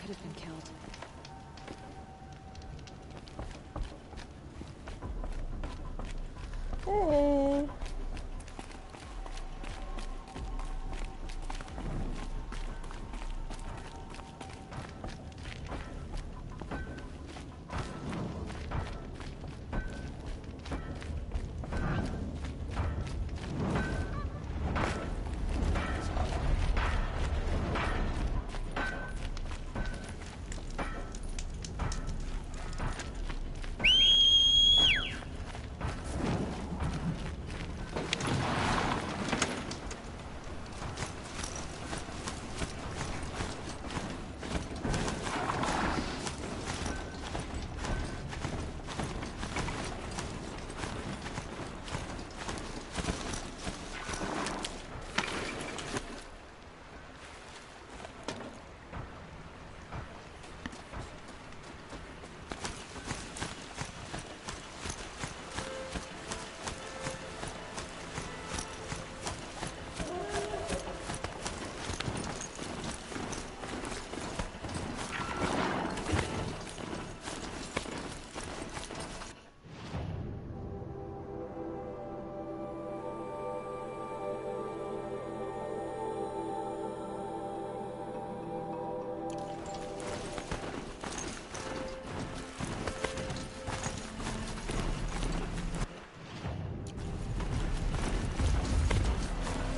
could have been killed. Hey.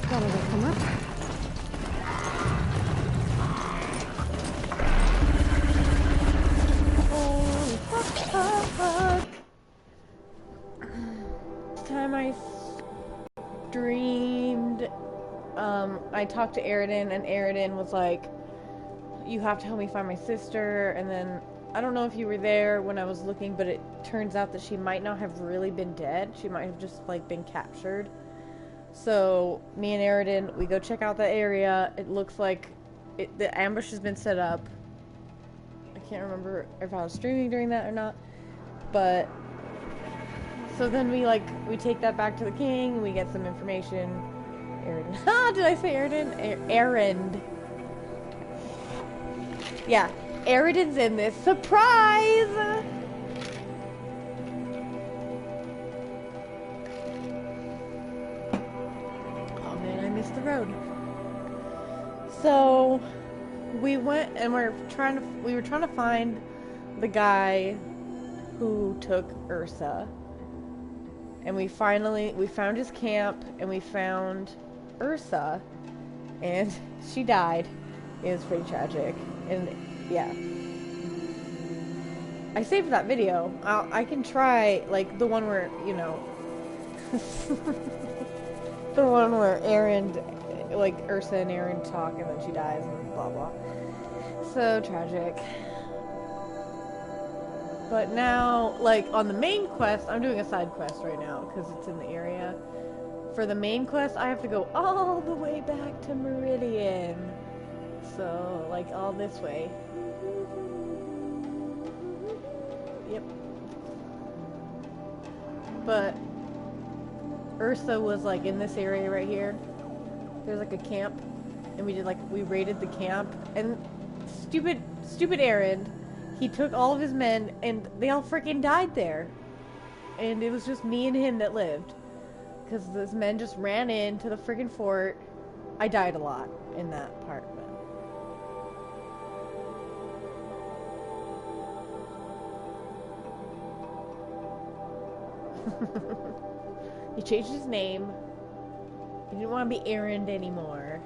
Gotta wake them up. Oh, fuck. This time I streamed, I talked to Aridin, and Aridin was like, you have to help me find my sister, and then, I don't know if you were there when I was looking, but it turns out that she might not have really been dead. She might have just, like, been captured. So, me and Aridin, we go check out the area. It looks like the ambush has been set up. I can't remember if I was streaming during that or not. But, so then we take that back to the king, and we get some information. Aridin. Ha! Did I say Aridin? Erend. Yeah. Aridin's in this. Surprise! The road. So we went and we were trying to find the guy who took Ursa, and we found his camp, and we found Ursa, and she died. It was pretty tragic, and yeah, I saved that video. I can try, like, the one where, you know, the one where like, Ursa and Aaron talk and then she dies and blah blah. So tragic. But now, like, on the main quest, I'm doing a side quest right now because it's in the area. For the main quest, I have to go all the way back to Meridian. So, like, all this way. Yep. But Ursa was, like, in this area right here. There's, like, a camp, and we raided the camp, and stupid Aaron, he took all of his men, and they all freaking died there. And it was just me and him that lived, because those men just ran into the freaking fort. I died a lot in that part, but... He changed his name. He didn't want to be Aaron anymore.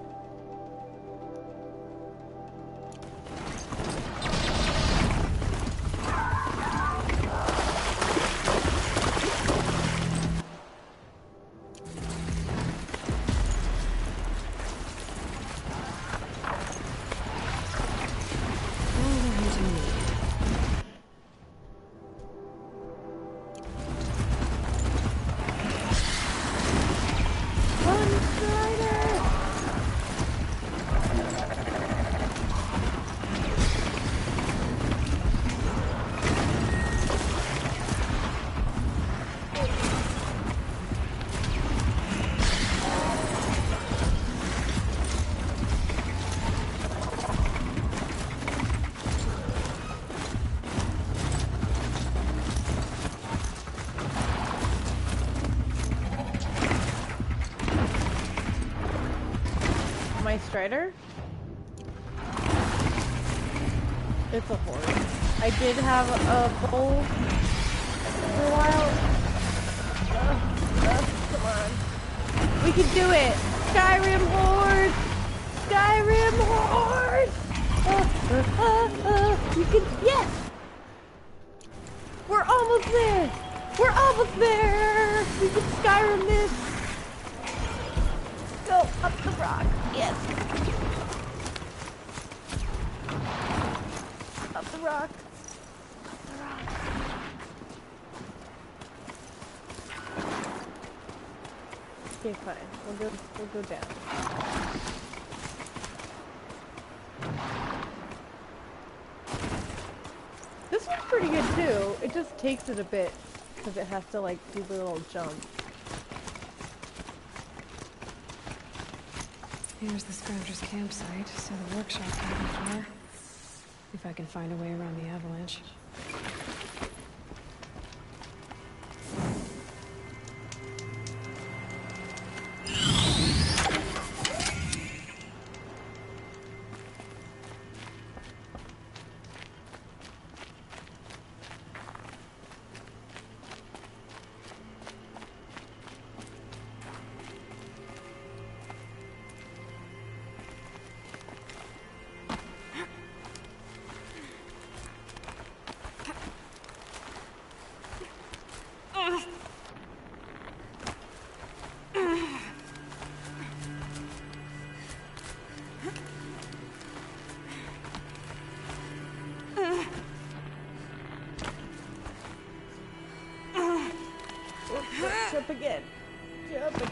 my strider? It's a horse. I did have a bull for a while. Come on. We can do it! Skyrim horde! Skyrim horde! You can, yes! We're almost there! We're almost there! We can Skyrim this! Go up the rock, yes! Up the rock. Up the rock. Okay, fine. We'll go down. This one's pretty good too. It just takes it a bit because it has to like do the little jump. Here's the Scrounger's campsite, so the workshop can't be far. If I can find a way around the avalanche. Jump again. Jump again.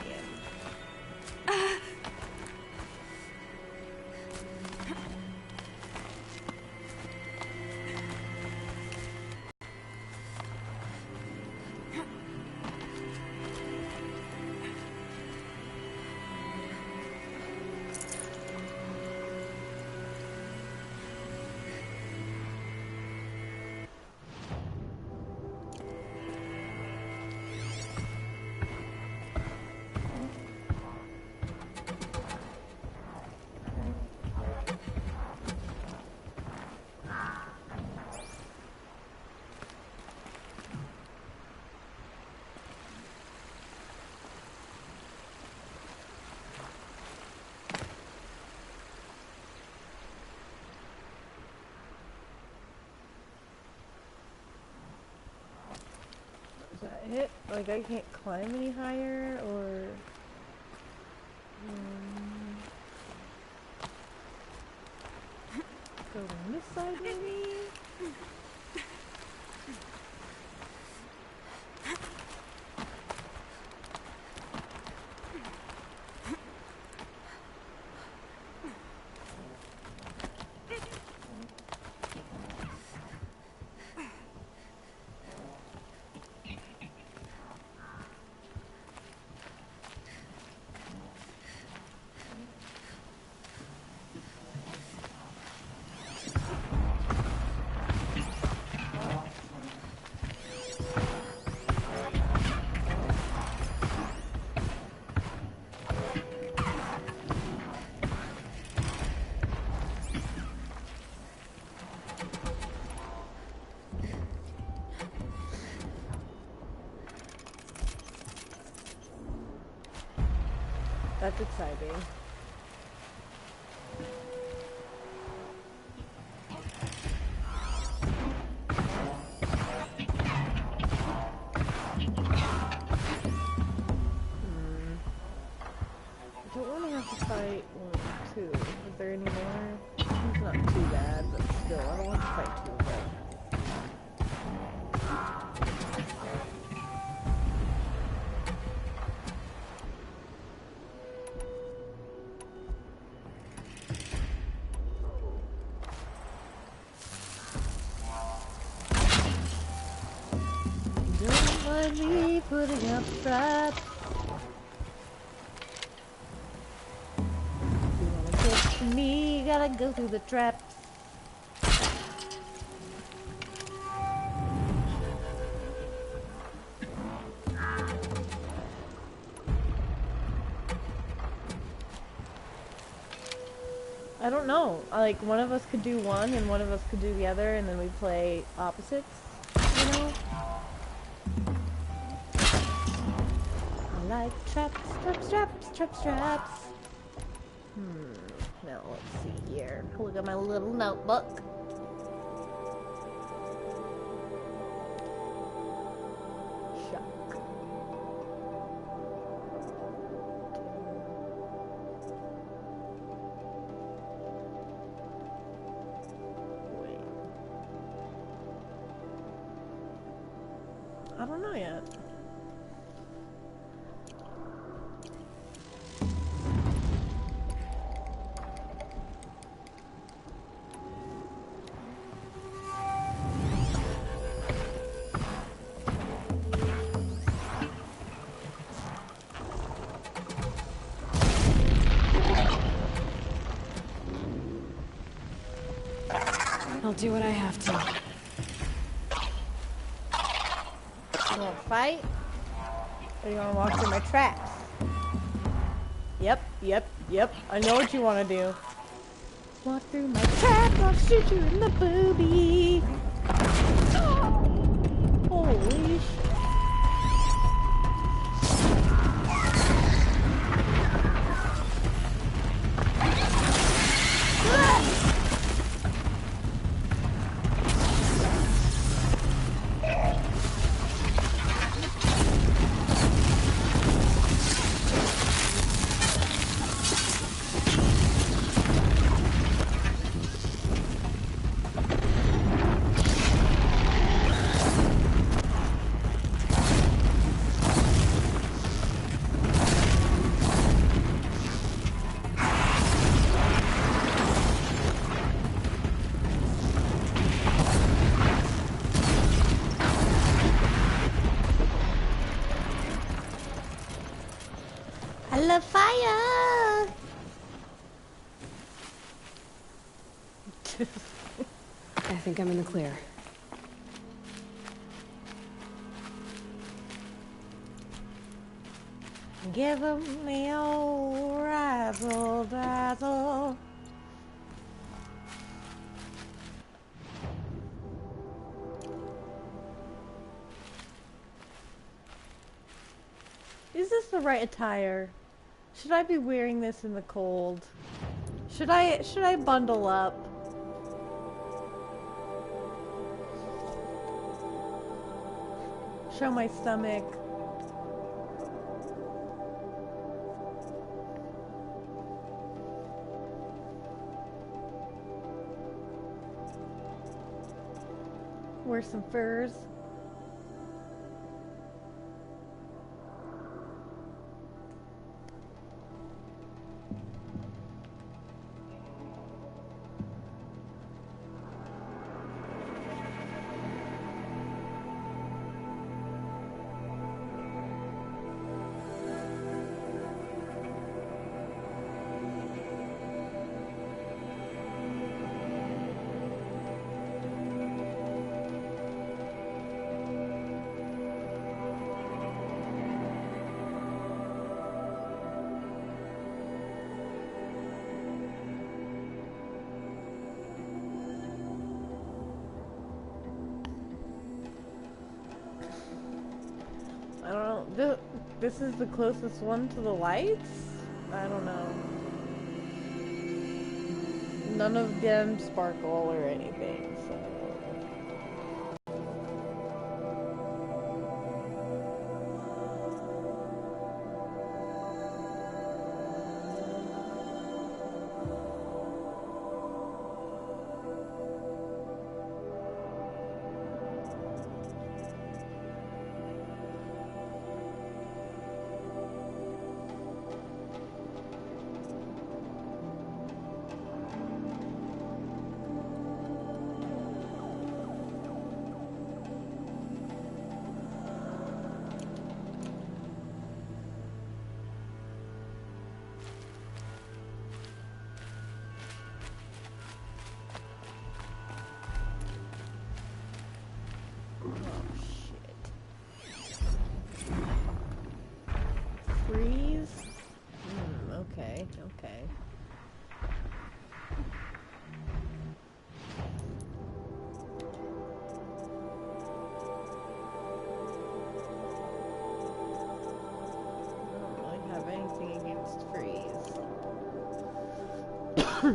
Hit like I can't climb any higher or go on this side maybe. That's exciting. I don't want to have to fight one, two. Is there any more? It's not too bad, but still, I don't want to fight two of them. Don't mind me putting up traps. If you wanna get to me, you gotta go through the traps. I don't know. Like, one of us could do one and one of us could do the other, and then we play opposites, you know? I like traps, traps, traps, traps, traps. Now let's see here. Look at my little notebook. Shuck. Wait. I don't know yet. I'll do what I have to. You wanna fight? Or you wanna walk through my traps? Yep. I know what you wanna do. Walk through my traps, I'll shoot you in the boobie. Holy sh... I love fire! I think I'm in the clear. Give 'em the old razzle dazzle. Is this the right attire? Should I be wearing this in the cold? Should I bundle up? Show my stomach. Wear some furs. I don't know. This is the closest one to the lights? I don't know. None of them sparkle or anything, so... Freeze? Okay. Get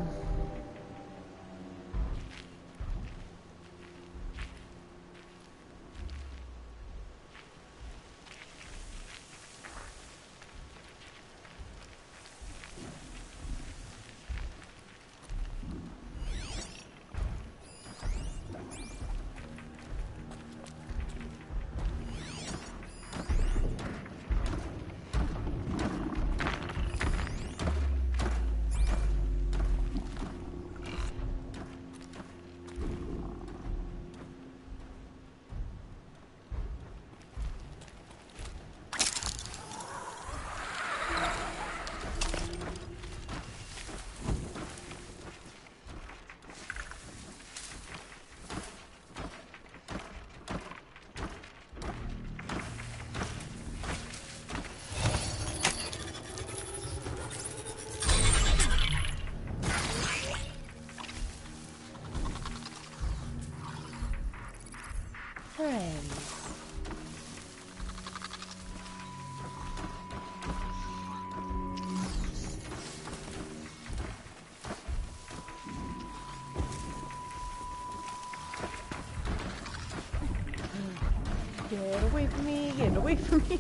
away from me, get away from me.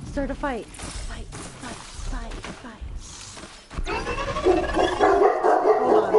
Start a fight. Fight, fight, fight, fight. Hold on.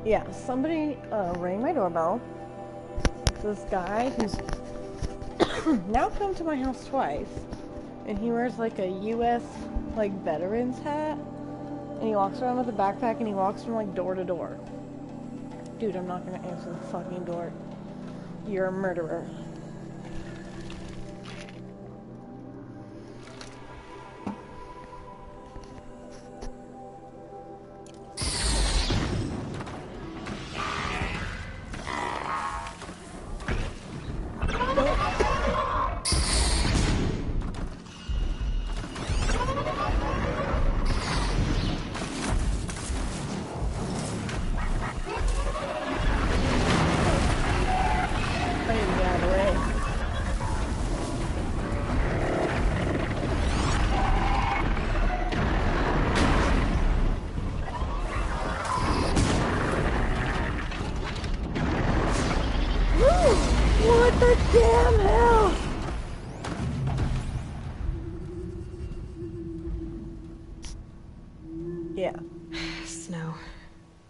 Yeah, somebody rang my doorbell. It's this guy who's now come to my house twice, and he wears like a U.S. like veterans hat, and he walks around with a backpack, and he walks from like door to door. Dude, I'm not gonna answer the fucking door. You're a murderer. What the damn hell? Yeah. Snow.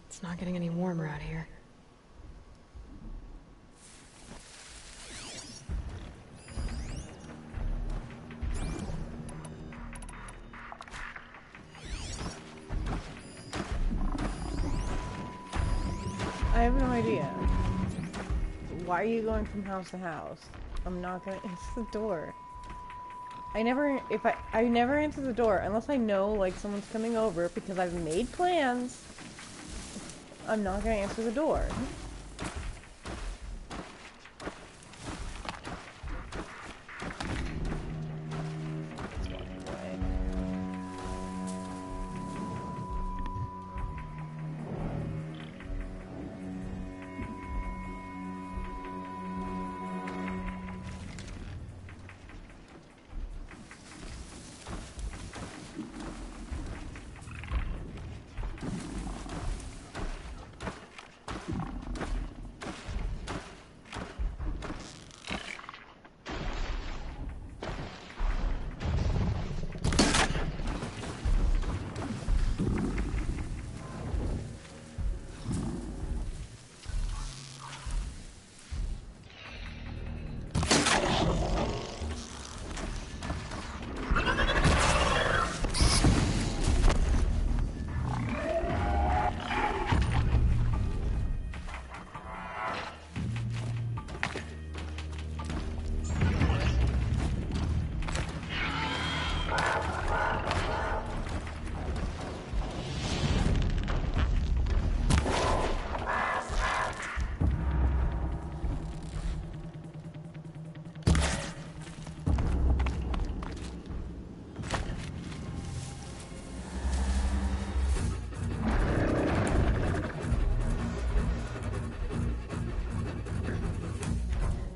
It's not getting any warmer out here. I have no idea. Why are you going from house to house? I'm not gonna answer the door. I never answer the door unless I know like someone's coming over because I've made plans. I'm not gonna answer the door.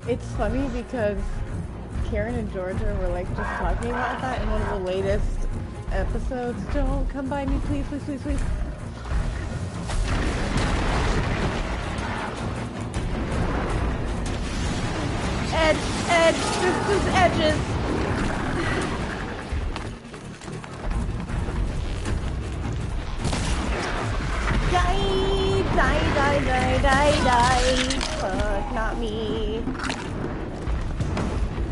It's funny because Karen and Georgia were like just talking about that in one of the latest episodes. Don't come by me, please, please, please, please. Edge, this is edges. Die. Fuck, not me.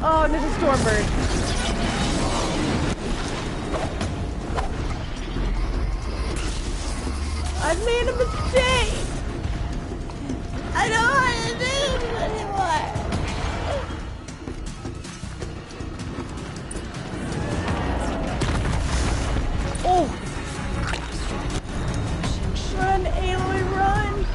Oh, and there's a stormbird. I've made a mistake. I don't want to do this anymore. Oh! Run, Aloy, run!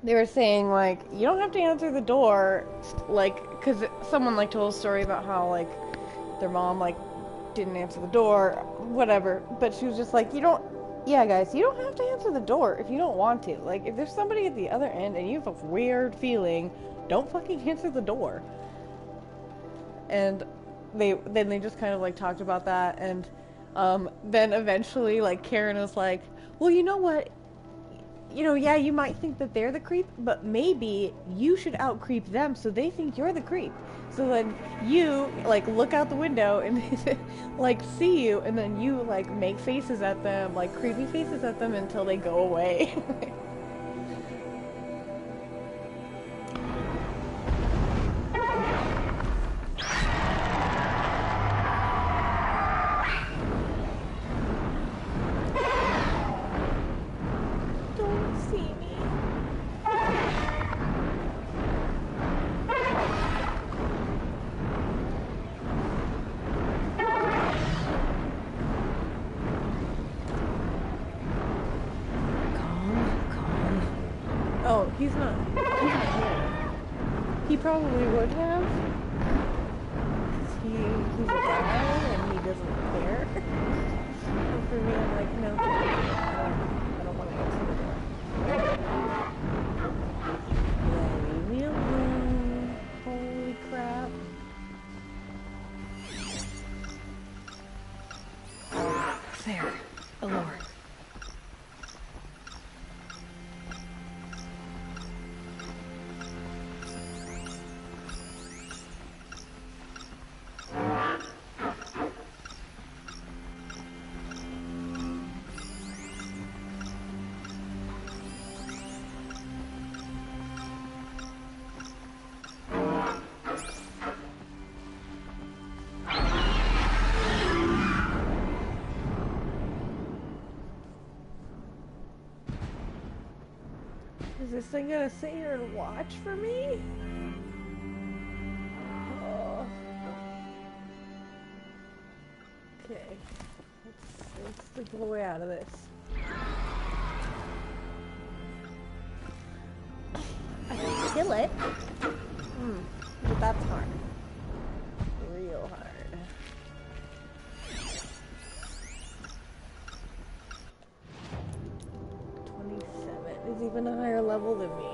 They were saying, like, you don't have to answer the door, like, because someone, like, told a story about how, like, their mom, like, didn't answer the door, whatever, but she was just like, yeah, guys, you don't have to answer the door if you don't want to. Like, if there's somebody at the other end and you have a weird feeling, don't fucking answer the door. And then they just kind of, like, talked about that, and, then eventually, like, Karen was like, well, you know what? Yeah, you might think that they're the creep, but maybe you should out-creep them so they think you're the creep. So then you, like, look out the window and, like, see you, and then you, like, make faces at them, like, creepy faces at them until they go away. He's not here. He probably would have. Because he's a guy and he doesn't care. But for me, I'm like, no, I don't want to answer the door. Yeah, leave me alone. Holy crap. There. Allure. Is this thing gonna sit here and watch for me? Oh. Okay. Let's get the way out of this. I can kill it. But that's hard. Real hard. 27 is even a higher level than me.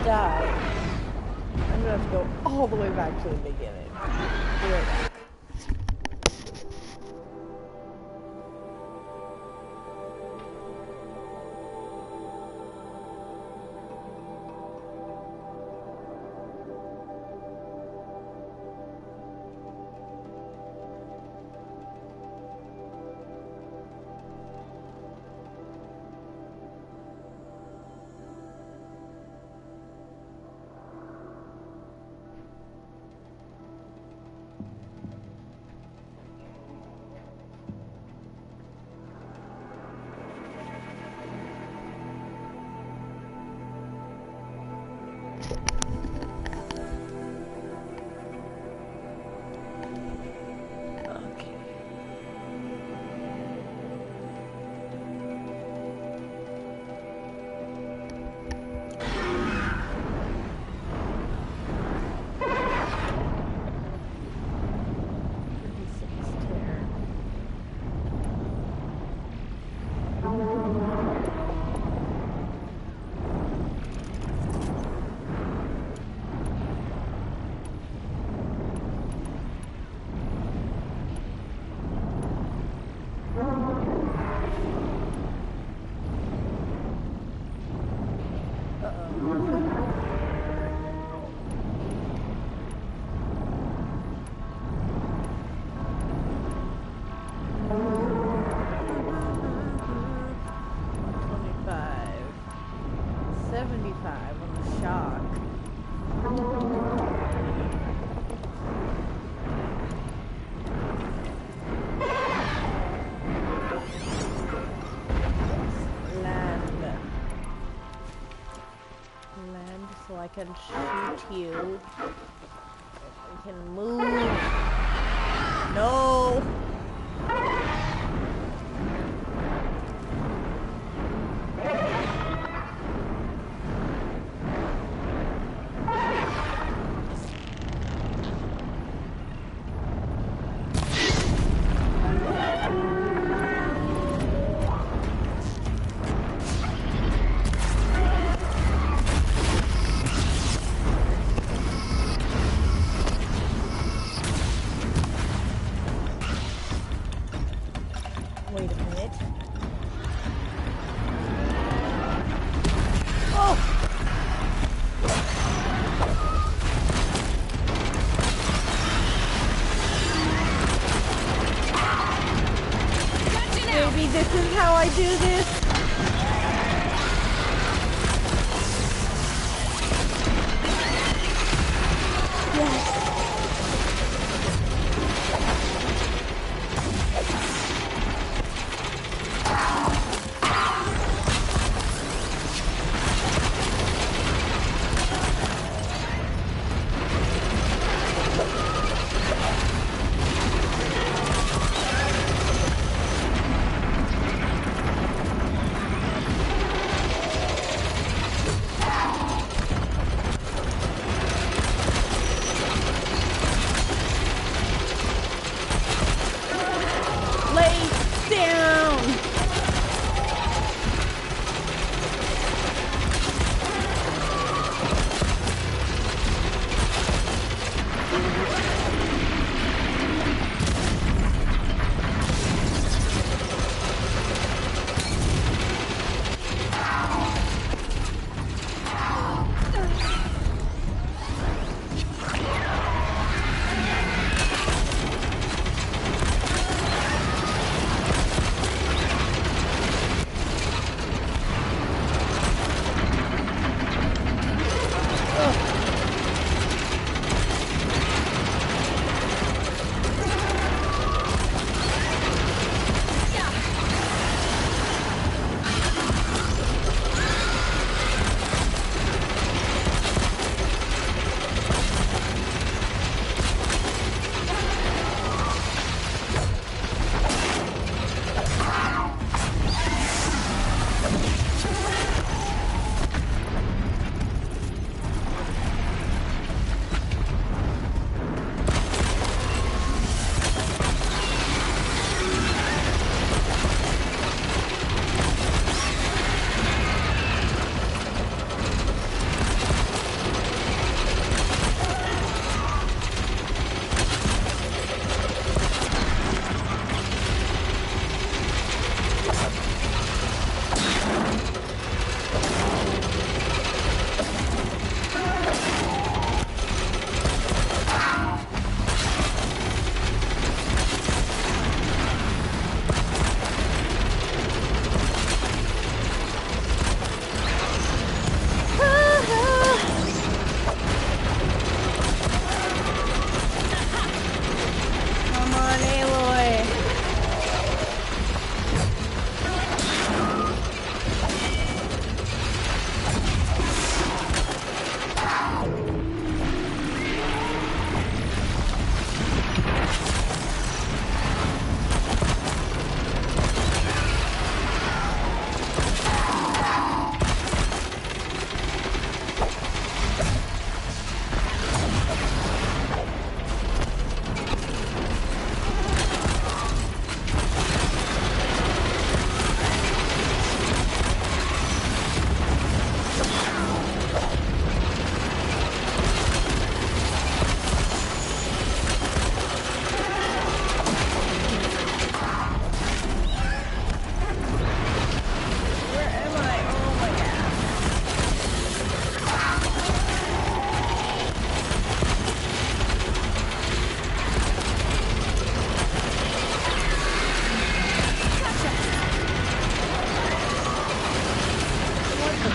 die. I'm gonna have to go all the way back to the beginning. Be right back. I can shoot you. I can move. No! Wait a minute. Oh! Maybe this is how I do this. Yes.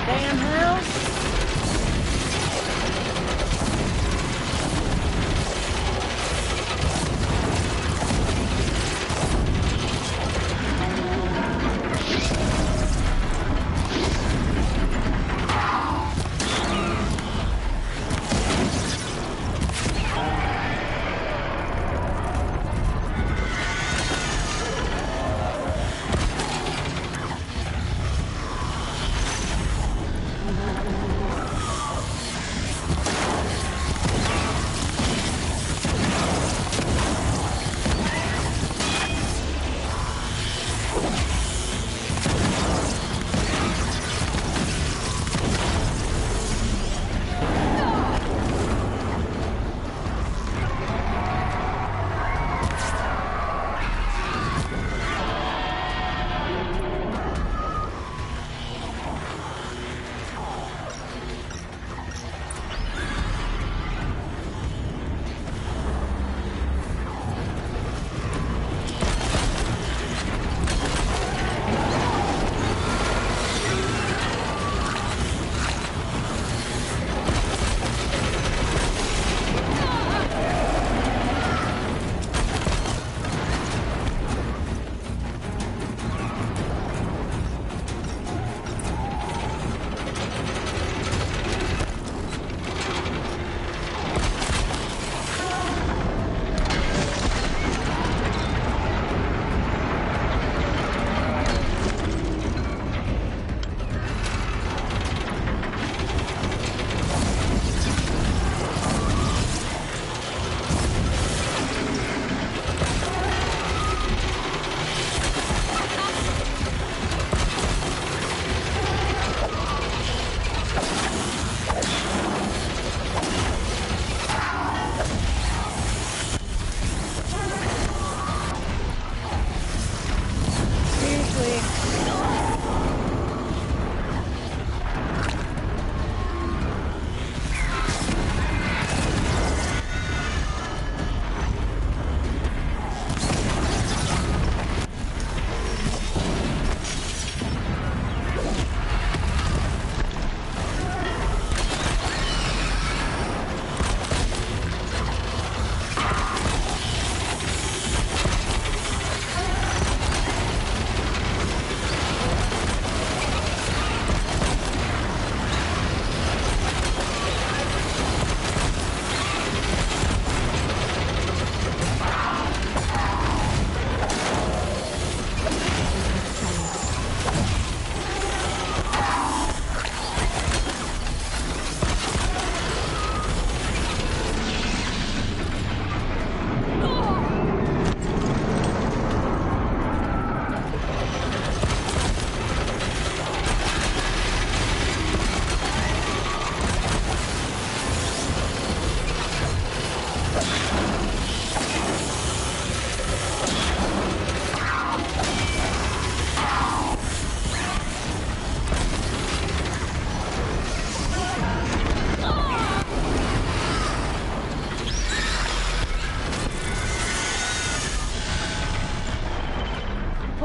damn house.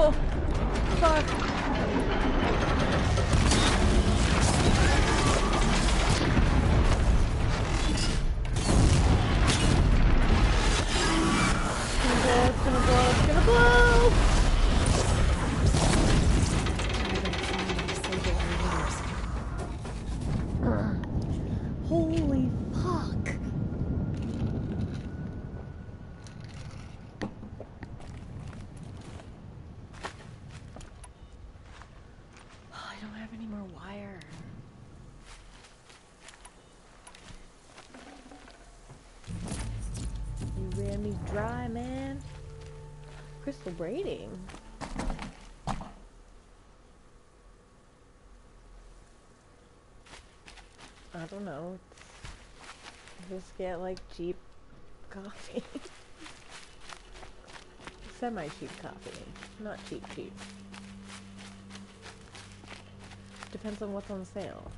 Oh, fuck. It's gonna blow, it's gonna blow! Holy fuck! I don't have any more wire. You ran me dry, man. Crystal braiding. I don't know. Just get like cheap coffee. Semi-cheap coffee. Not cheap. Depends on what's on sale.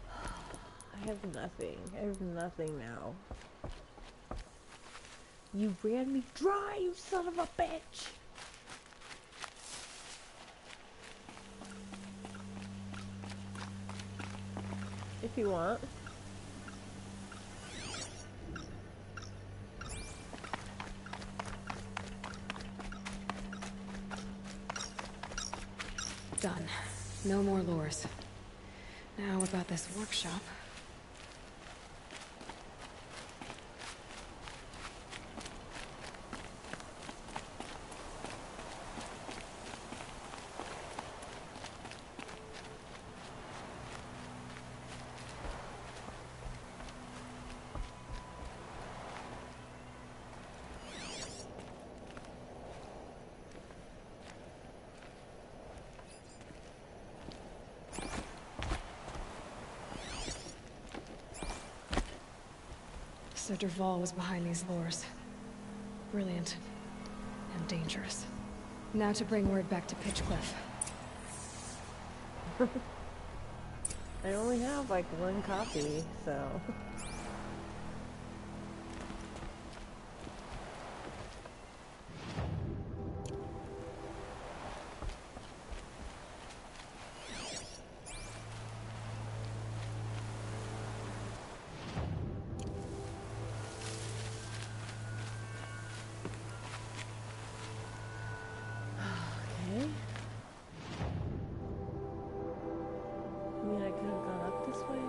I have nothing. I have nothing now. You ran me dry, you son of a bitch! if you want. Done. No more lures. Now about this workshop. So Dervahl was behind these lures. Brilliant. And dangerous. Now to bring word back to Pitchcliff. I only have like one copy, so... Okay. I mean, I could have gone up this way.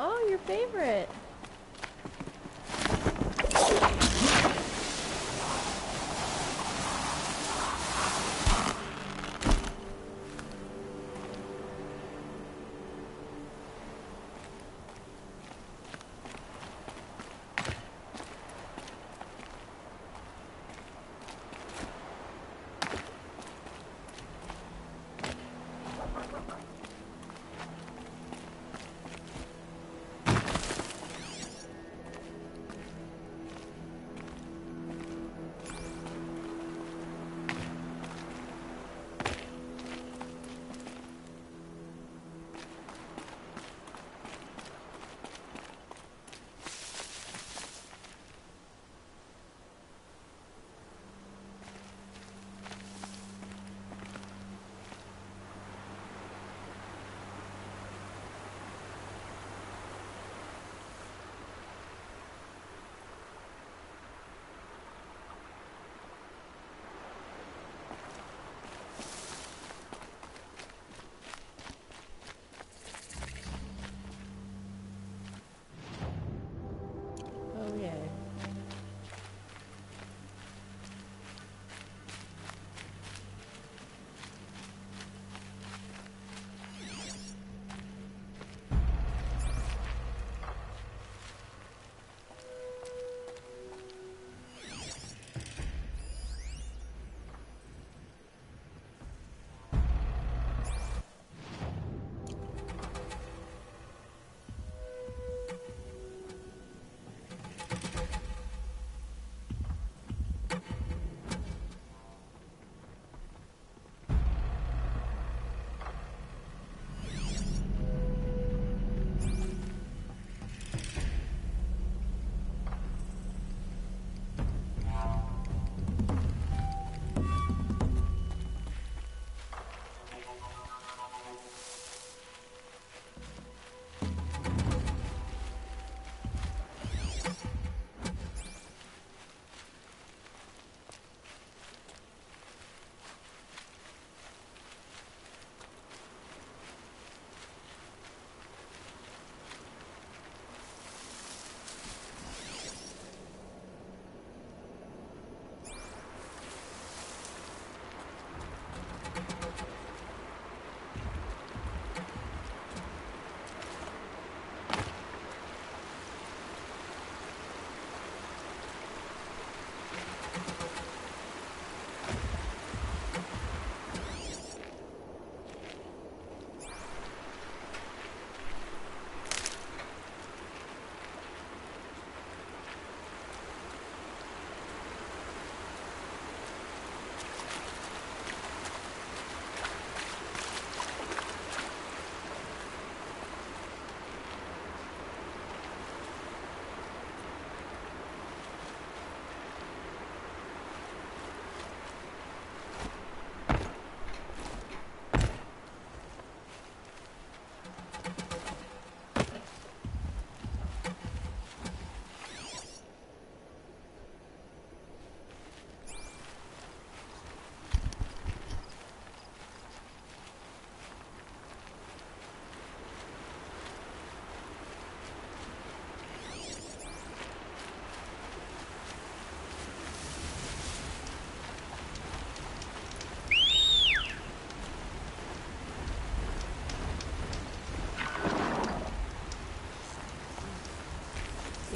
Oh, your favorite.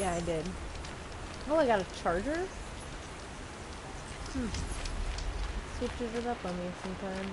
Yeah, I did. Oh, I got a charger? Switches it up on me sometimes.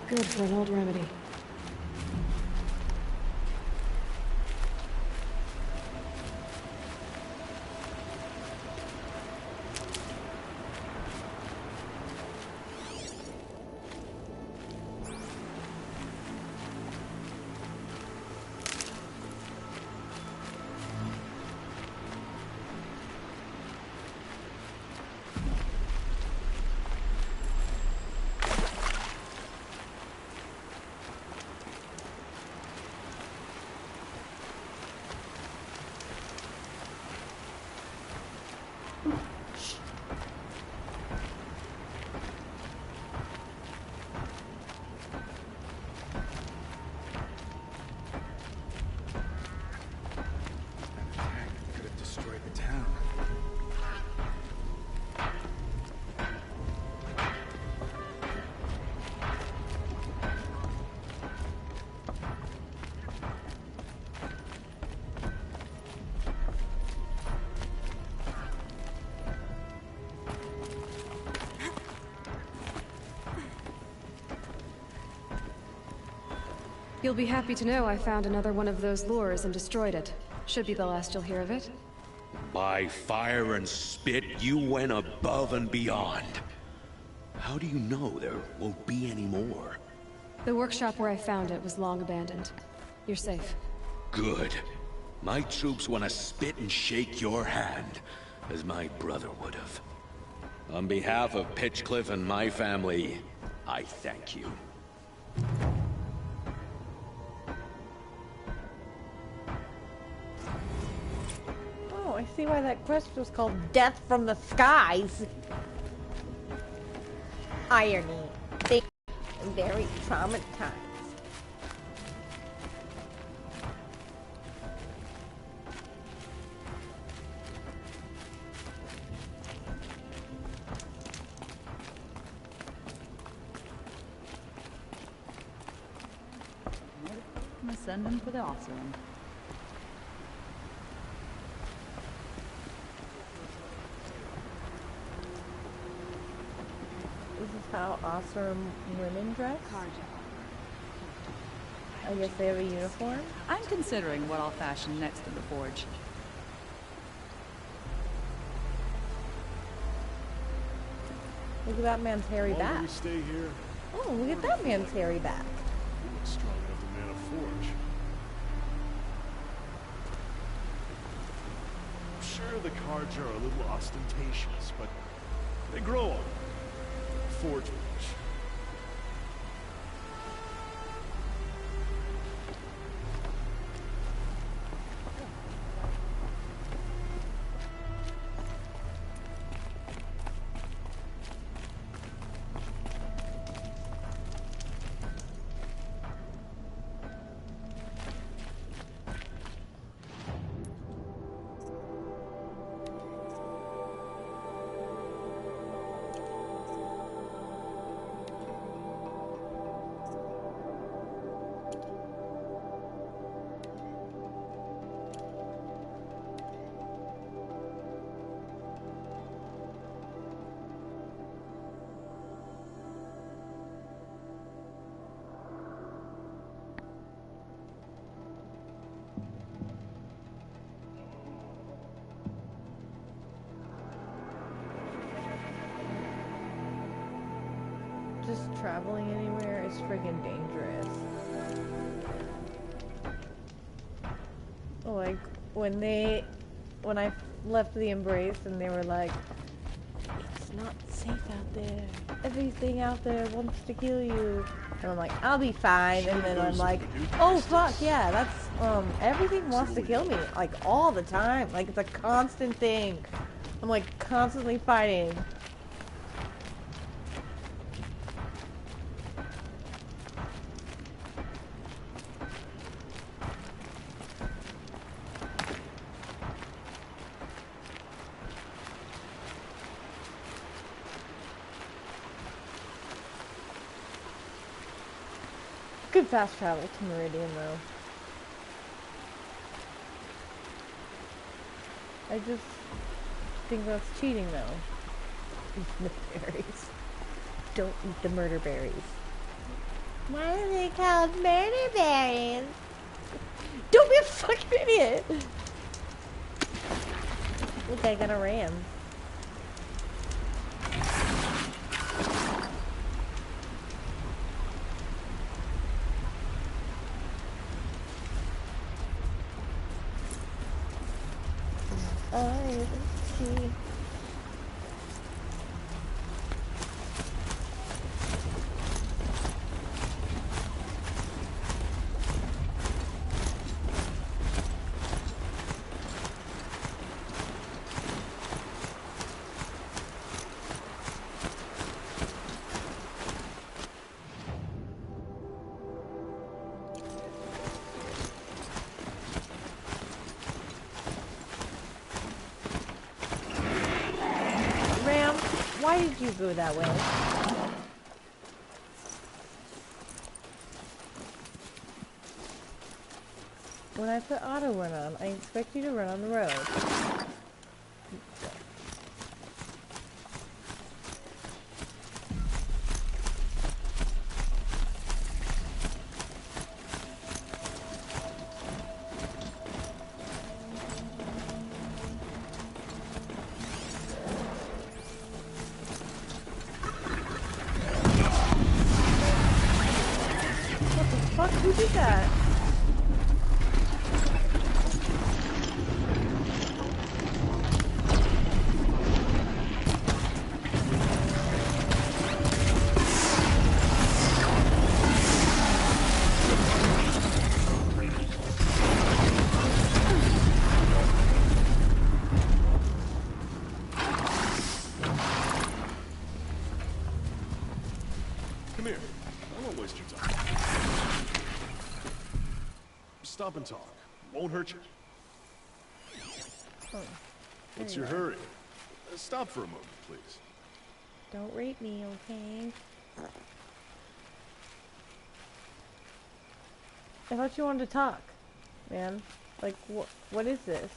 Good for an old remedy. You'll be happy to know I found another one of those lures and destroyed it. Should be the last you'll hear of it. By fire and spit, you went above and beyond. How do you know there won't be any more? The workshop where I found it was long abandoned. You're safe. Good. My troops want to spit and shake your hand, as my brother would have. On behalf of Pitchcliff and my family, I thank you. I see why that quest was called Death from the Skies. Irony. They very traumatized. I'm gonna send him for the awesome. This is how awesome women dress? I guess they have a uniform? I'm considering what I'll fashion next in the forge. Look at that man's hairy back. We stay here. Oh, look at that man's hairy back. You look strong enough to man a forge. I'm sure the cards are a little ostentatious, but they grow on me. Forge wish. Just traveling anywhere is friggin' dangerous. Like, when I left the Embrace and they were like, it's not safe out there. Everything out there wants to kill you. And I'm like, I'll be fine. And then I'm like, oh fuck, yeah, that's, everything wants to kill me. Like, all the time. Like, it's a constant thing. I'm like, constantly fighting. could fast travel to Meridian, though. I just think that's cheating, though. Eat the berries. Don't eat the murder berries. Why are they called murder berries? Don't be a fucking idiot! Look, I got a ram. I see. Why did you go that way? When I put auto run on, I expect you to run on the road. Who did that? Come here. I won't waste your time. Stop and talk. Won't hurt you. Oh, What's your hurry? Stop for a moment, please. Don't rape me, okay? I thought you wanted to talk, man. Like, what is this?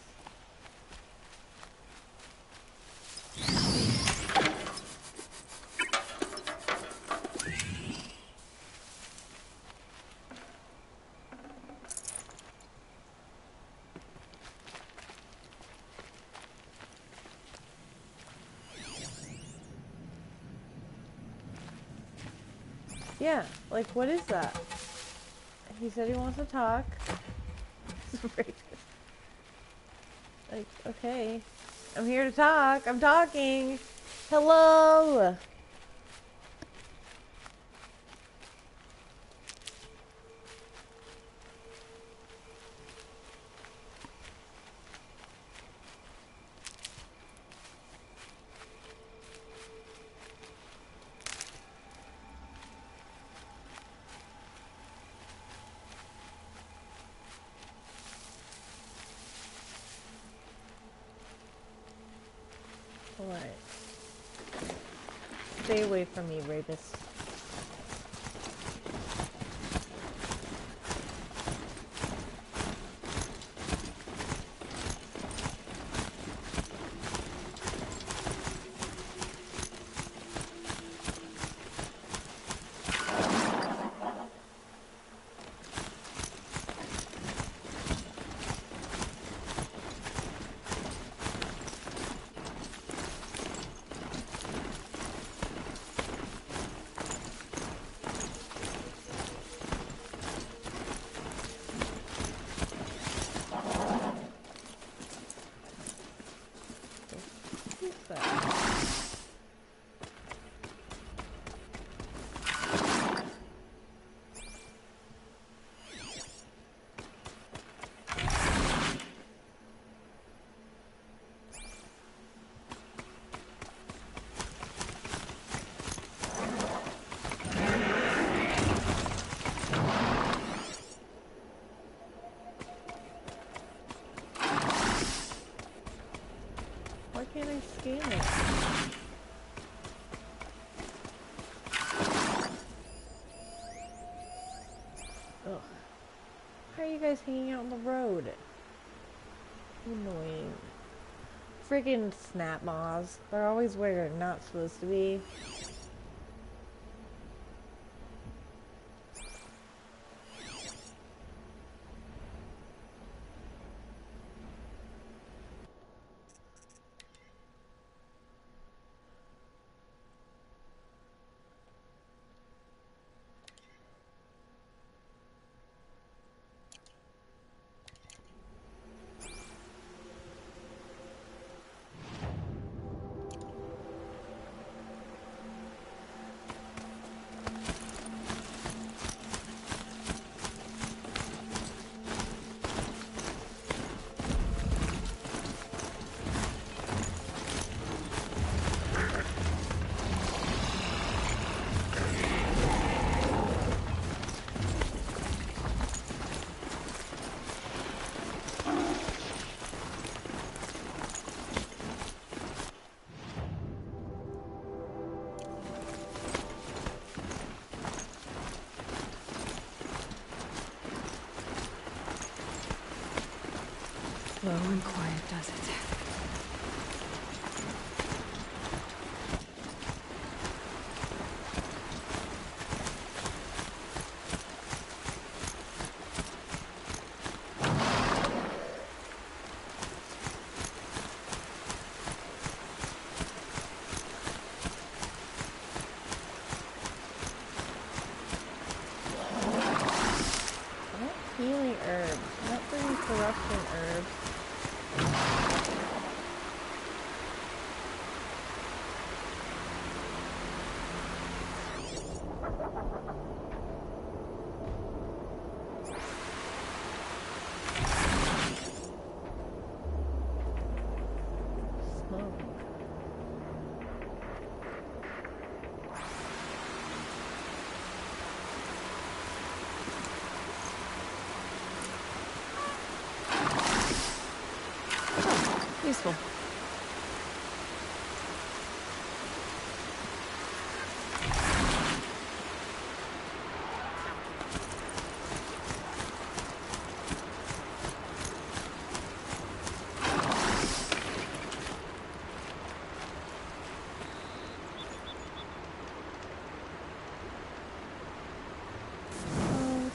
Yeah, like, what is that? He said he wants to talk. Like, okay. I'm here to talk. I'm talking. Hello! Alright. Stay away from me, rapist. Why can't I scan it? hanging out on the road. Annoying. Friggin' snap moths. They're always where they're not supposed to be. Slow and quiet does it. Healing herbs. Not pretty corruption herbs. Smoke. Useful.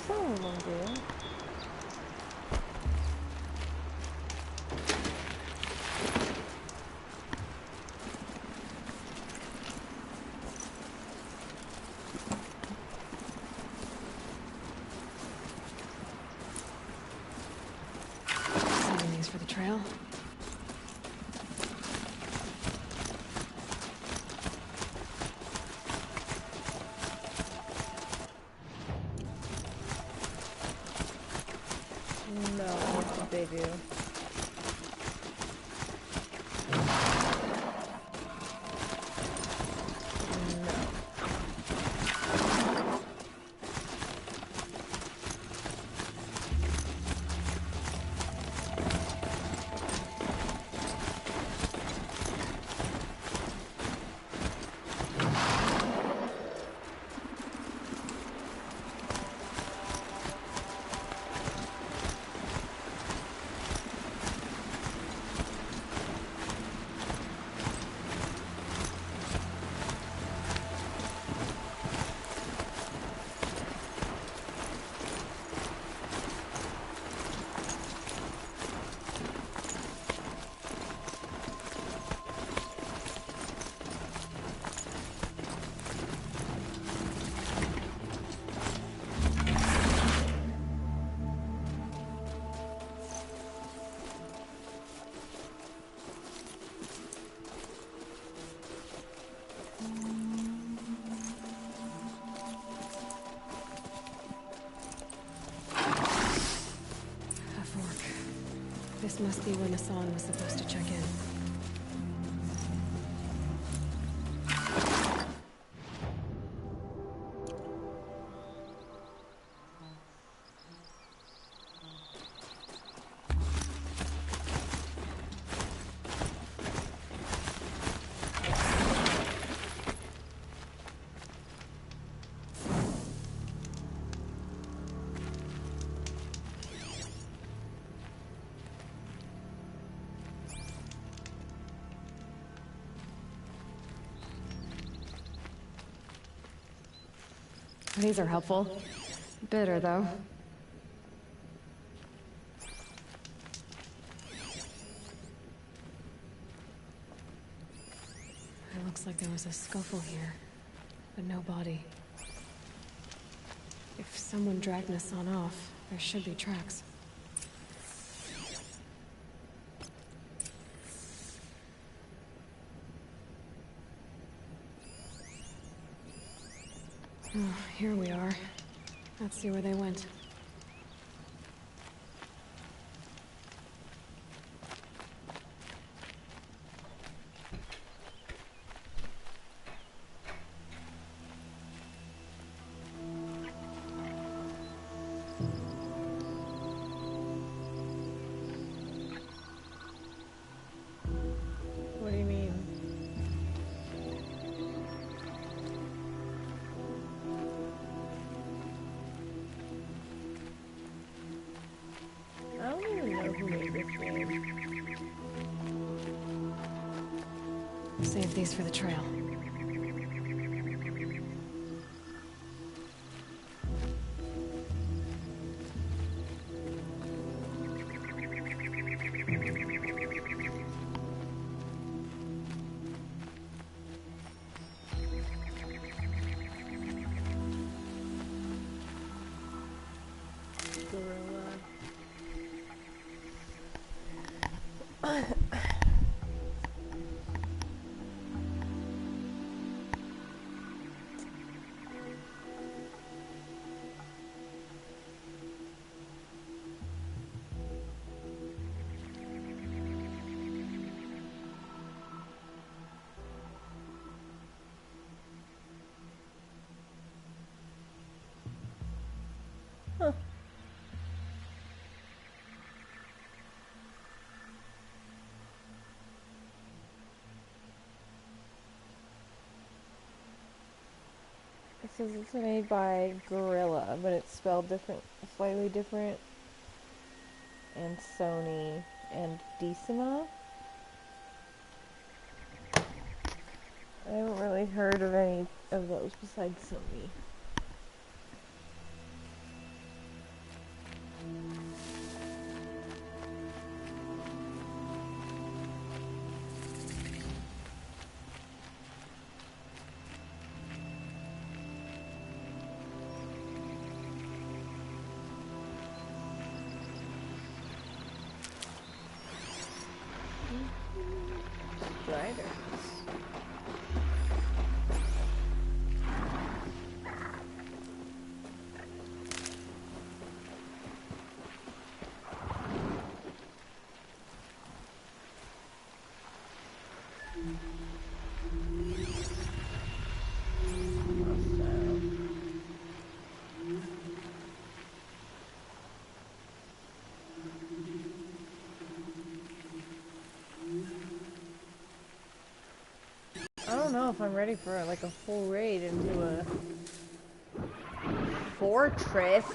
Some of them do. Saving these for the trail. No, what did they do? A fork. This must be when Hassan was supposed to check in. These are helpful. Bitter, though. It looks like there was a scuffle here, but no body. If someone dragged Nassan off, there should be tracks. Oh, here we are. Let's see where they went. What do you mean? I don't even know who made this game. Save these for the trail. Huh. It says it's made by Gorilla, but it's spelled different, slightly different. And Sony and Decima. I haven't really heard of any of those besides Sony. Striders. I don't know if I'm ready for like a full raid into a fortress.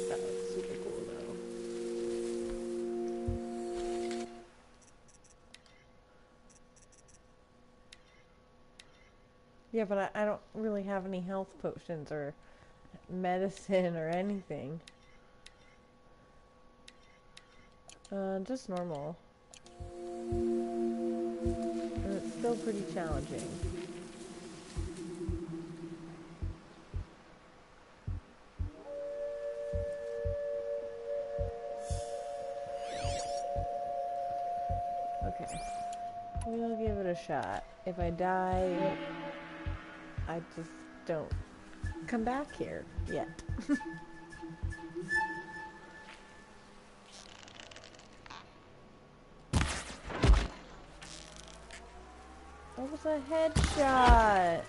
That looks super cool though. Yeah, but I don't really have any health potions or medicine or anything. Just normal. And it's still pretty challenging. Okay. We'll give it a shot. If I die, I just don't come back here yet. That was a headshot.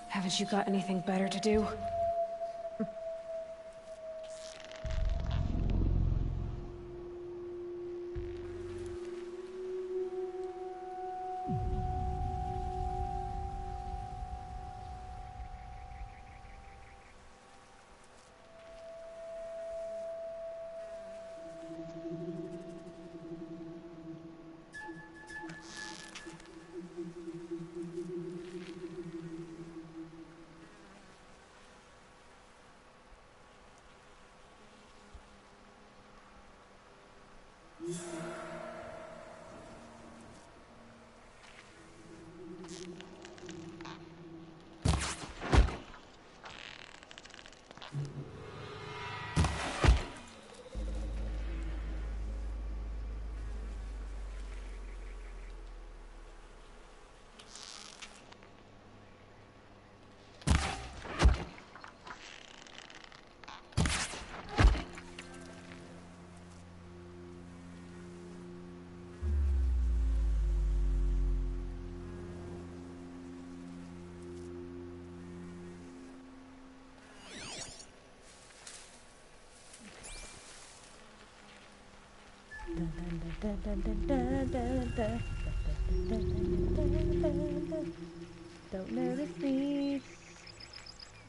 Haven't you got anything better to do? Don't notice me.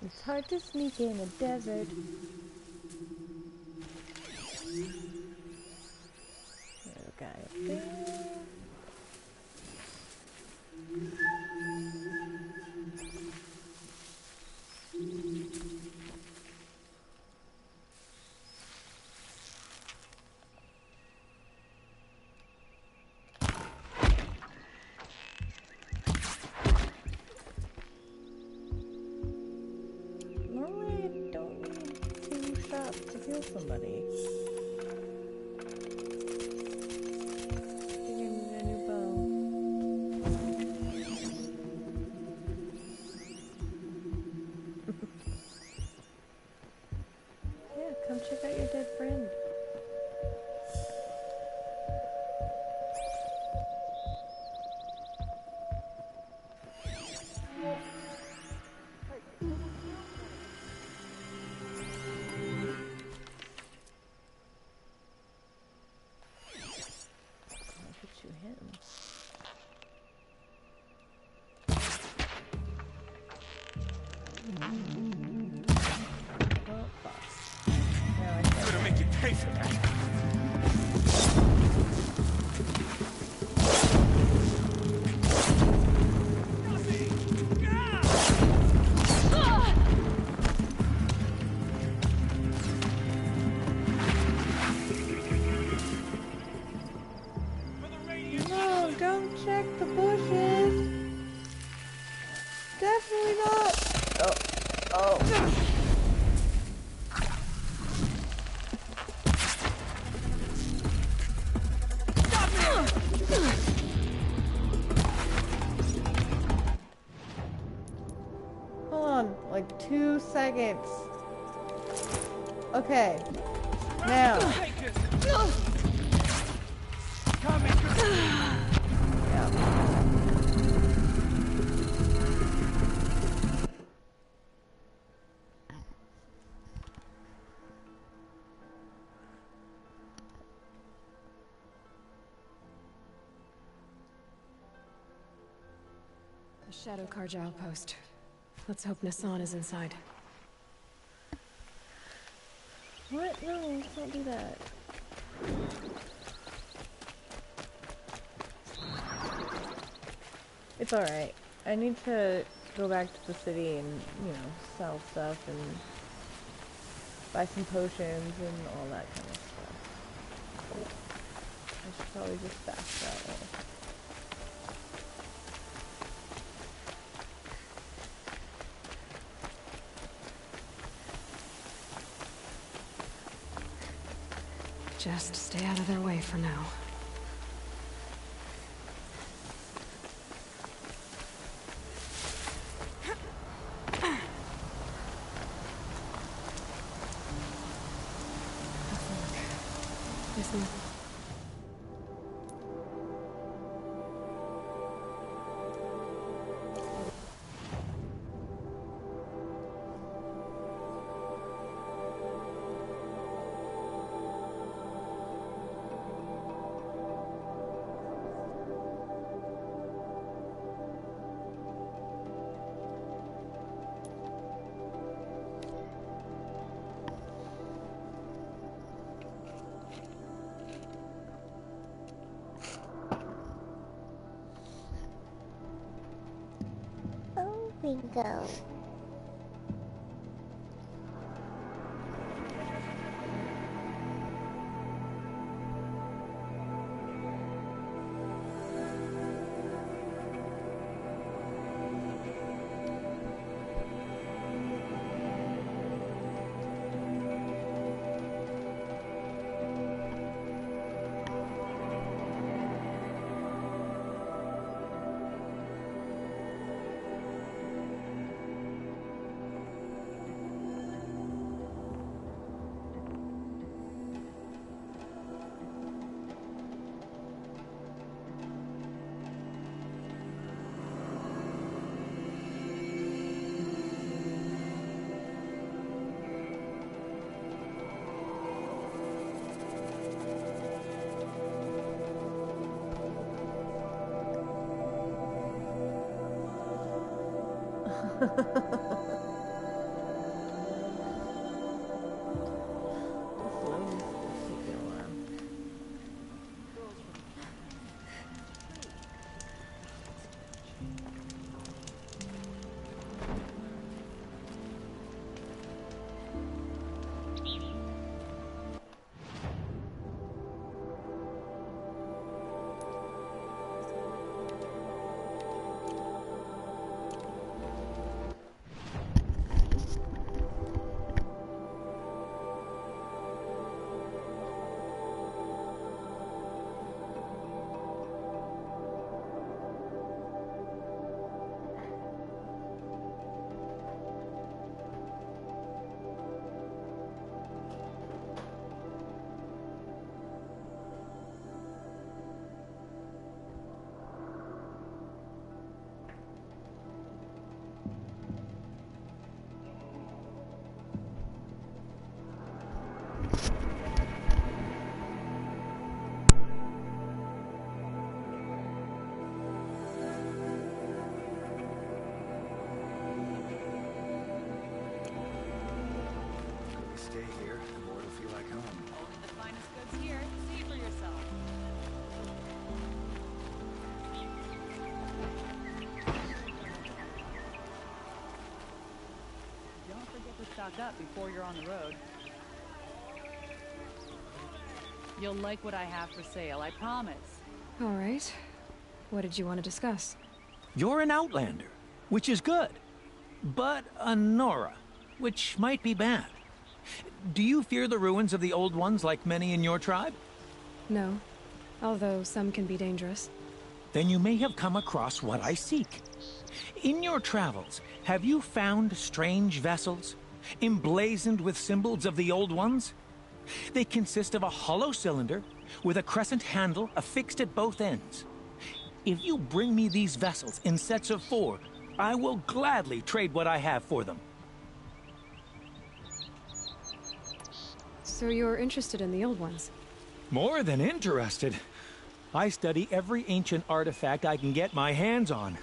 It's hard to sneak in a desert. There's a guy up there. Somebody. Give me a new bow. Yeah, come check out your dead friend. Like 2 seconds. Okay. Now. Yeah. The Shadow Karja outpost. Let's hope Nassan is inside. What? No, let's not do that. It's alright. I need to go back to the city and, you know, sell stuff and buy some potions and all that kind of stuff. I should probably just stash that way. Just stay out of their way for now. Listen. Bingo. Stay here, the more it'll feel like home. Only the finest goods here. See for yourself. Don't forget to stock up before you're on the road. You'll like what I have for sale, I promise. All right. What did you want to discuss? You're an outlander, which is good. But a Nora, which might be bad. Do you fear the ruins of the Old Ones like many in your tribe? No. Although some can be dangerous. Then you may have come across what I seek. In your travels, have you found strange vessels, emblazoned with symbols of the Old Ones? They consist of a hollow cylinder with a crescent handle affixed at both ends. If you bring me these vessels in sets of 4, I will gladly trade what I have for them. So you're interested in the old ones? More than interested. I study every ancient artifact I can get my hands on.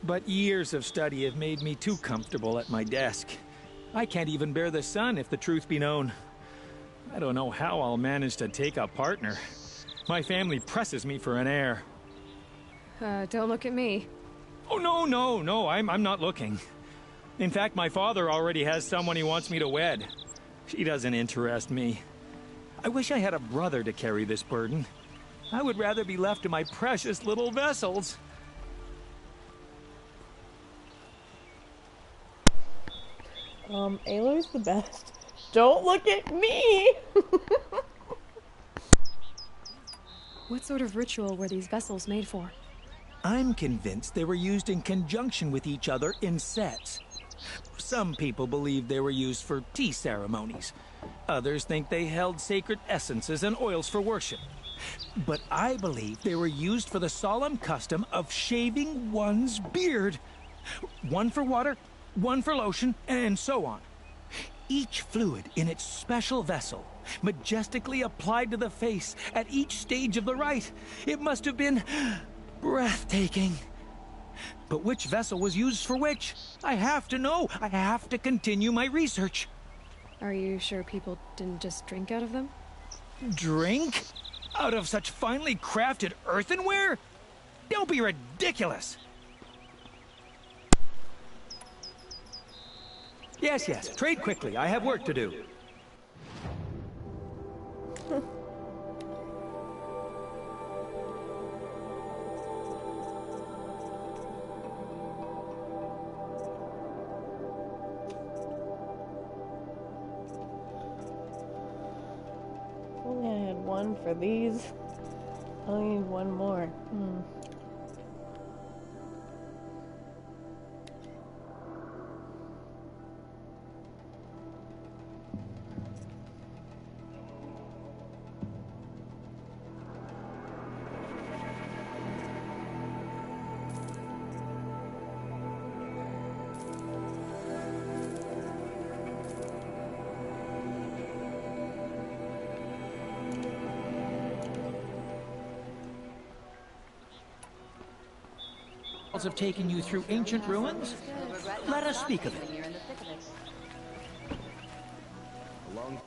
But years of study have made me too comfortable at my desk. I can't even bear the sun, if the truth be known. I don't know how I'll manage to take a partner. My family presses me for an heir. Don't look at me. Oh, no, I'm not looking. In fact, my father already has someone he wants me to wed. She doesn't interest me. I wish I had a brother to carry this burden. I would rather be left to my precious little vessels. Aloy's the best. Don't look at me! What sort of ritual were these vessels made for? I'm convinced they were used in conjunction with each other in sets. Some people believe they were used for tea ceremonies. Others think they held sacred essences and oils for worship. But I believe they were used for the solemn custom of shaving one's beard. One for water, one for lotion, and so on. Each fluid in its special vessel, majestically applied to the face at each stage of the rite. It must have been breathtaking. But which vessel was used for which? I have to know. I have to continue my research. Are you sure people didn't just drink out of them? Drink? Out of such finely crafted earthenware? Don't be ridiculous. Yes, trade quickly. I have work to do. Only I had one for these. I only need one more. have taken you through ancient ruins? Let us speak of it. Along.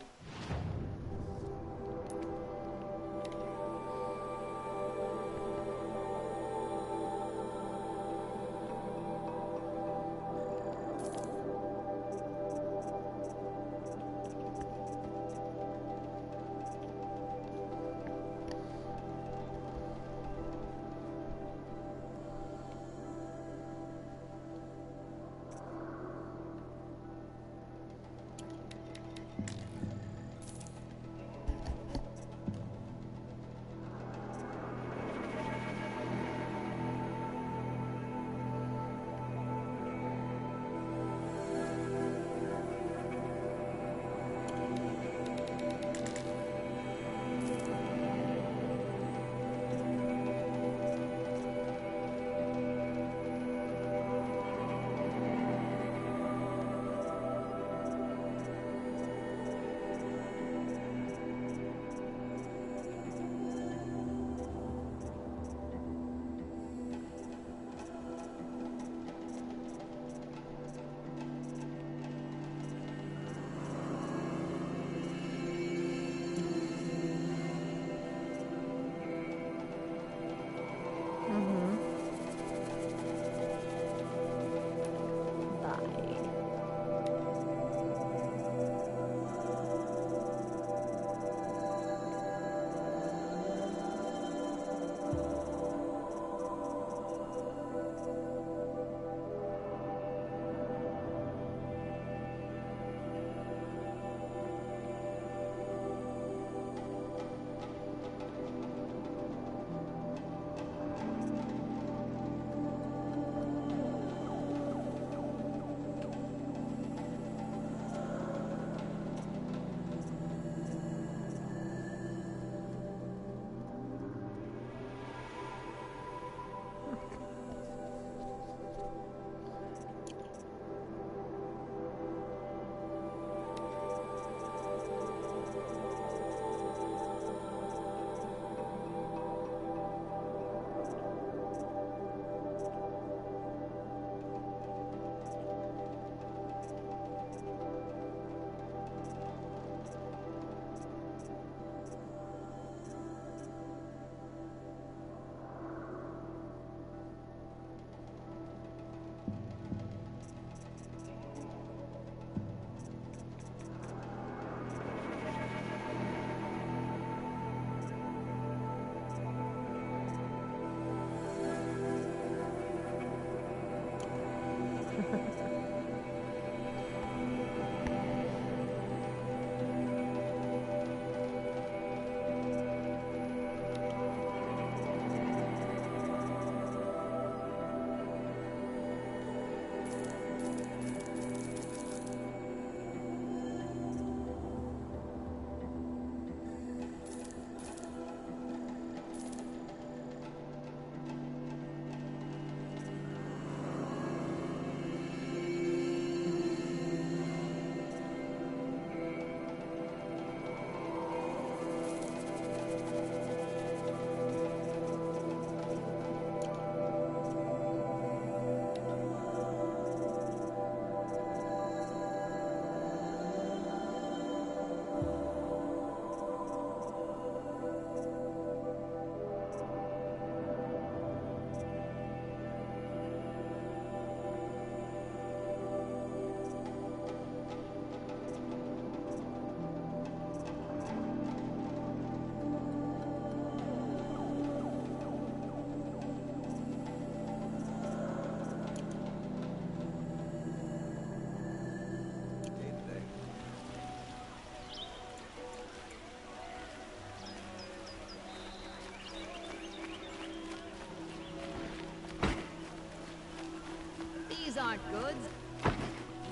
These aren't goods.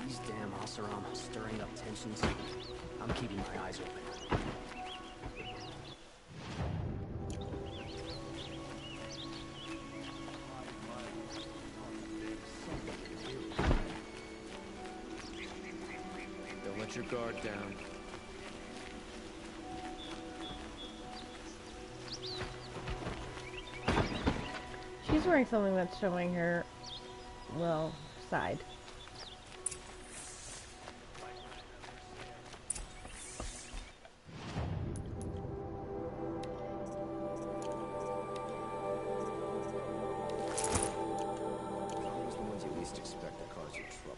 These damn Oseram stirring up tensions. I'm keeping my eyes open. Don't let your guard down. She's She's wearing something that's showing her, well, side. Always the ones you least expect to cause you trouble.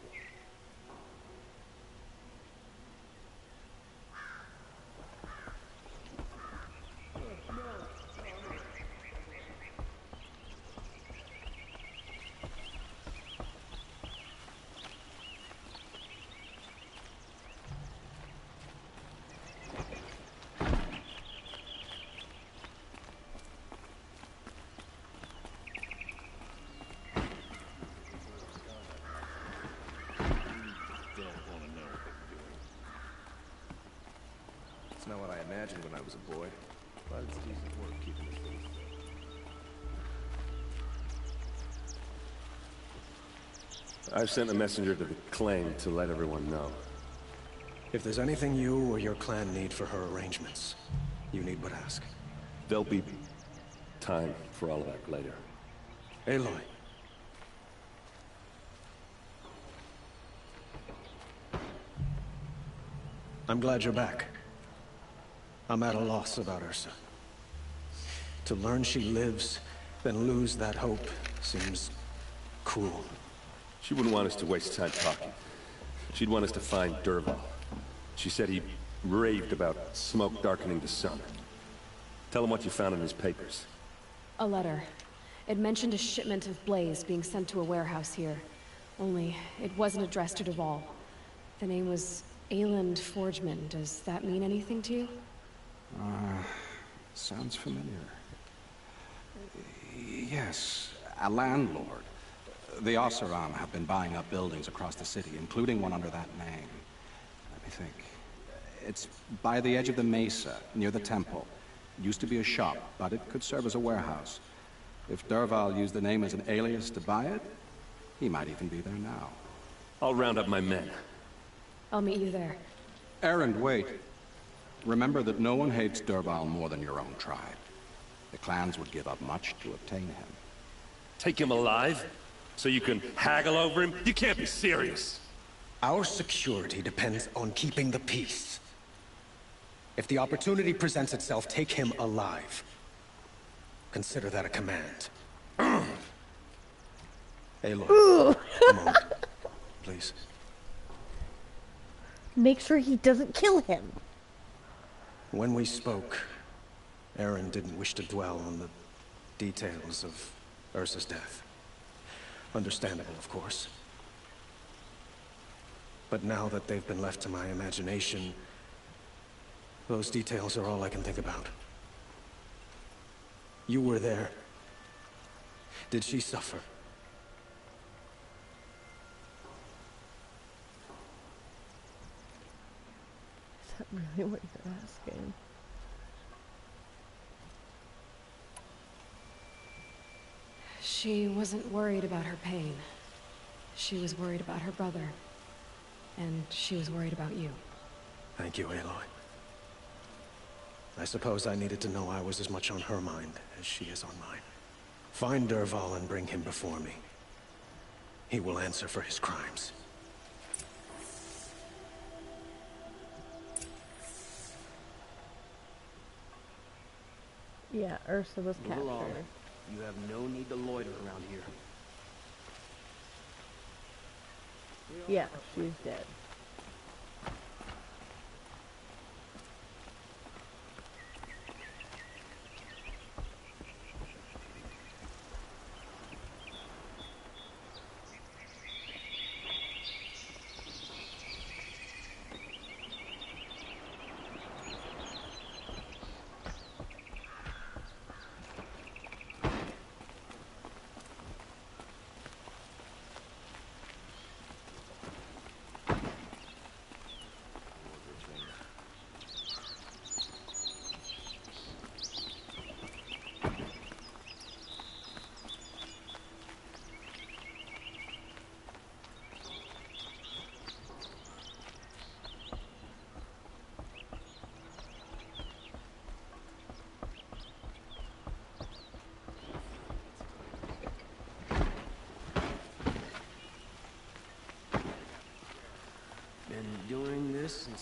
It's not what I imagined when I was a boy, but it's decent work keeping it safe. I've sent a messenger to the claim to let everyone know. If there's anything you or your clan need for her arrangements, you need but ask. There'll be time for all of that later. Aloy. I'm glad you're back. I'm at a loss about Ursa. To learn she lives, then lose that hope, seems cruel. She wouldn't want us to waste time talking. She'd want us to find Dervahl. She said he raved about smoke darkening the sun. Tell him what you found in his papers. A letter. It mentioned a shipment of blaze being sent to a warehouse here. Only, it wasn't addressed to Dervahl. The name was Ayland Forgeman. Does that mean anything to you? Sounds familiar. Yes, a landlord. The Oseram have been buying up buildings across the city, including one under that name. Let me think. It's by the edge of the mesa, near the temple. It used to be a shop, but it could serve as a warehouse. If Dervahl used the name as an alias to buy it, he might even be there now. I'll round up my men. I'll meet you there. Erend, wait. Remember that no one hates Dervahl more than your own tribe. The clans would give up much to obtain him. Take him alive? So you can haggle over him? You can't be serious. Our security depends on keeping the peace. If the opportunity presents itself, take him alive. Consider that a command. Aloy, a moment, please. Make sure he doesn't kill him. When we spoke, Erend didn't wish to dwell on the details of Ursa's death. Understandable, of course. But now that they've been left to my imagination, those details are all I can think about. You were there. Did she suffer? Is that really what you're asking? She wasn't worried about her pain. She was worried about her brother. And she was worried about you. Thank you, Aloy. I suppose I needed to know I was as much on her mind as she is on mine. Find Dervahl and bring him before me. He will answer for his crimes. Yeah, Ursa was Move along. captured. You have no need to loiter around here. Yeah, she's dead.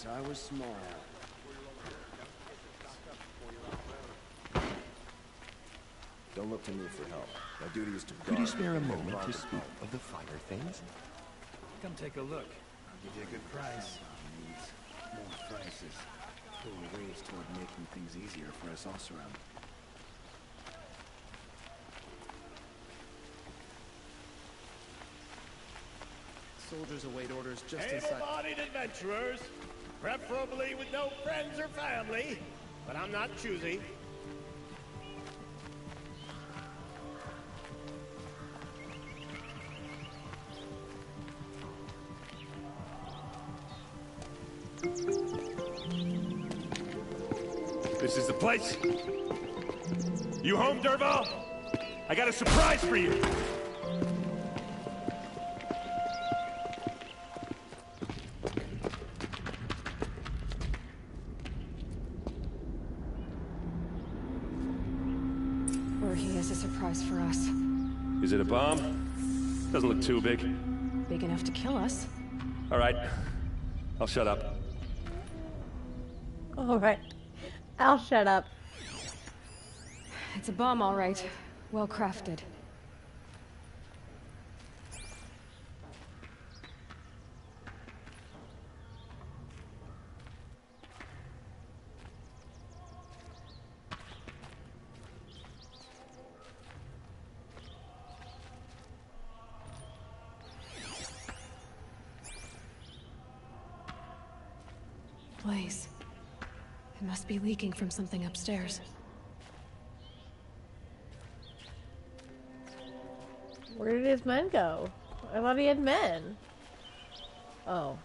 Wish I was small. Don't look to me for help. My duty is to guard. Could you spare a moment to speak of the finer things? Come take a look. I'll give you a good price. More prices. Pulling ways toward making things easier for us Oseram. Soldiers await orders just inside. Able-bodied adventurers, preferably with no friends or family, but I'm not choosy. This is the place. You home, Derval? I got a surprise for you. Or he has a surprise for us. Is it a bomb? Doesn't look too big. Big enough to kill us. All right. I'll shut up. Alright. I'll shut up. It's a bomb, all right. Well crafted. Blaze. It must be leaking from something upstairs. Where did his men go? I thought he had men. Oh.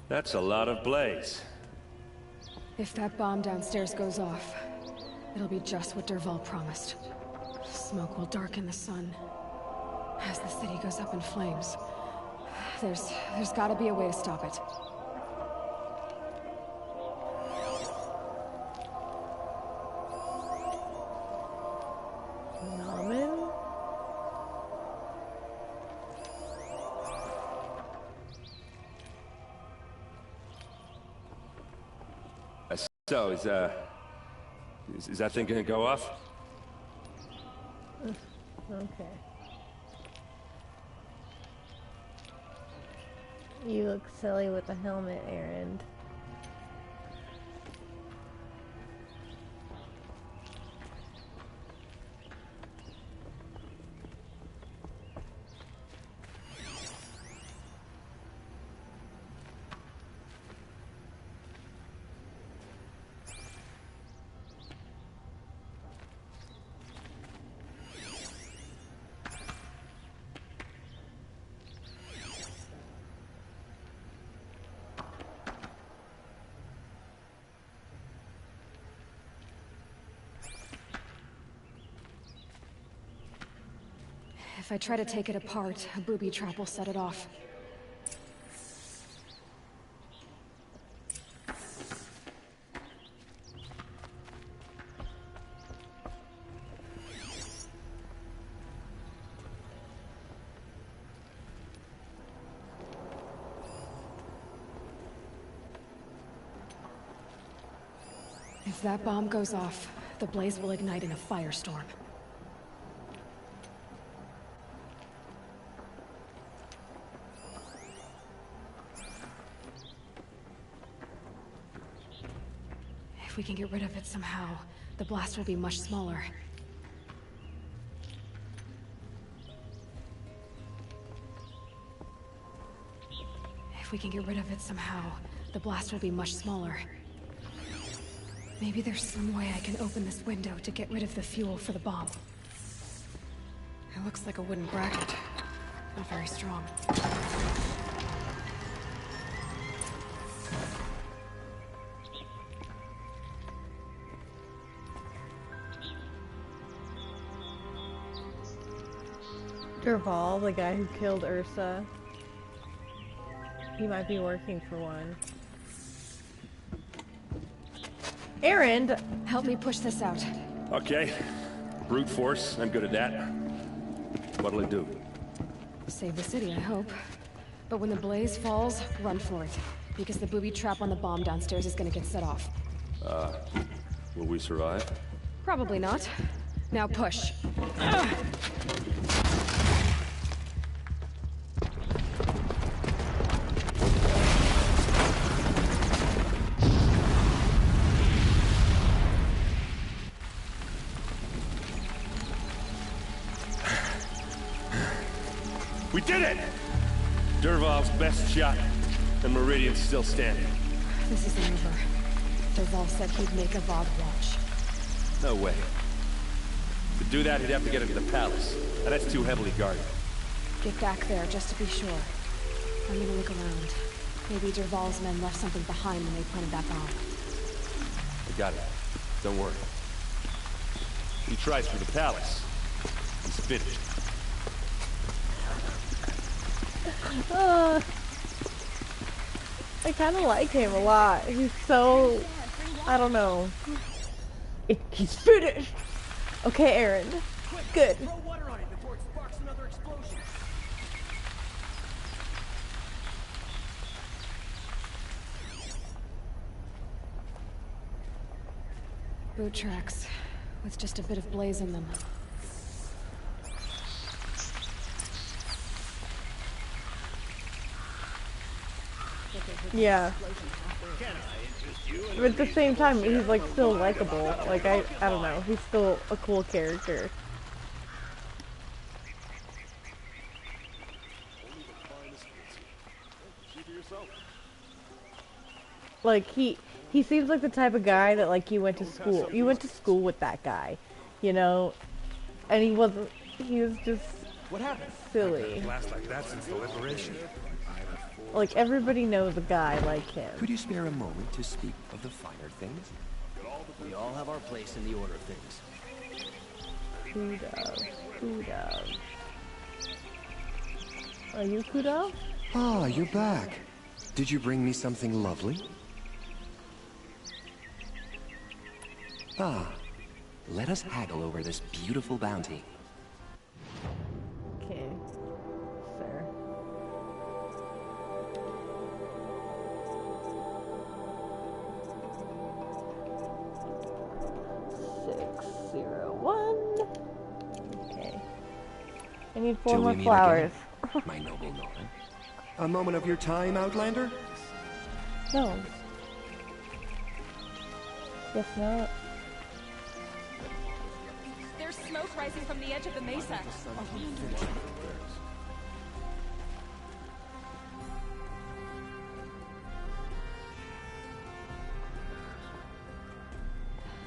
That's a lot of blaze. If that bomb downstairs goes off, it'll be just what Derval promised. Smoke will darken the sun. As the city goes up in flames, there's gotta be a way to stop it. Namen? So, is that thing gonna go off? Okay. You look silly with the helmet, Aaron. If I try to take it apart, a booby trap will set it off. If that bomb goes off, the blaze will ignite in a firestorm. If we can get rid of it somehow, the blast will be much smaller. If we can get rid of it somehow, the blast will be much smaller. Maybe there's some way I can open this window to get rid of the fuel for the bomb. It looks like a wooden bracket. Not very strong. Derval, the guy who killed Ursa. He might be working for one. Aaron! Help me push this out. Okay. Brute force, I'm good at that. What'll it do? Save the city, I hope. But when the blaze falls, run for it. Because the booby trap on the bomb downstairs is gonna get set off. Will we survive? Probably not. Now push. We did it! Dervahl's best shot, and Meridian's still standing. This isn't over. Dervahl said he'd make a Vought watch. No way. To do that, he'd have to get into the palace, and that's too heavily guarded. Get back there, just to be sure. I'm gonna look around. Maybe Dervahl's men left something behind when they planted that bomb. I got it. Don't worry. He tries for the palace. He's finished. I kind of like him a lot. He's so... I don't know. He's finished! Okay, Aaron. Good. Throw water on it before it sparks another explosion. Boot tracks, with just a bit of blaze in them. Yeah. But at the same time, he's like still likable. Like I don't know. He's still a cool character. Like he seems like the type of guy that like you went to school. You went to school with that guy, you know, and he wasn't. He was just What happened? silly. Last like that since the liberation. Like everybody knows a guy like him. Could you spare a moment to speak of the finer things? We all have our place in the order of things. Kudo. Are you Kudo? Ah, you're back. Did you bring me something lovely? Ah, let us haggle over this beautiful bounty. Okay, sir. Okay. I need 4 Till more we meet flowers. again, my noble Norman. A moment of your time, Outlander? No. Guess not. There's smoke rising from the edge of the mesa.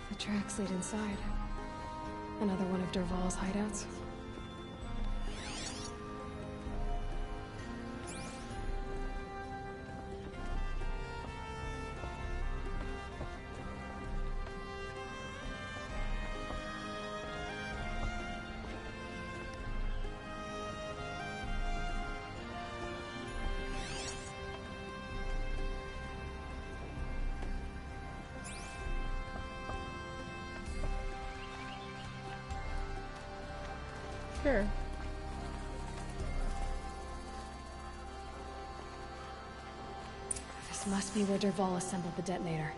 The tracks lead inside. Another one of Dervahl's hideouts. Sure. This must be where Dervahl assembled the detonator.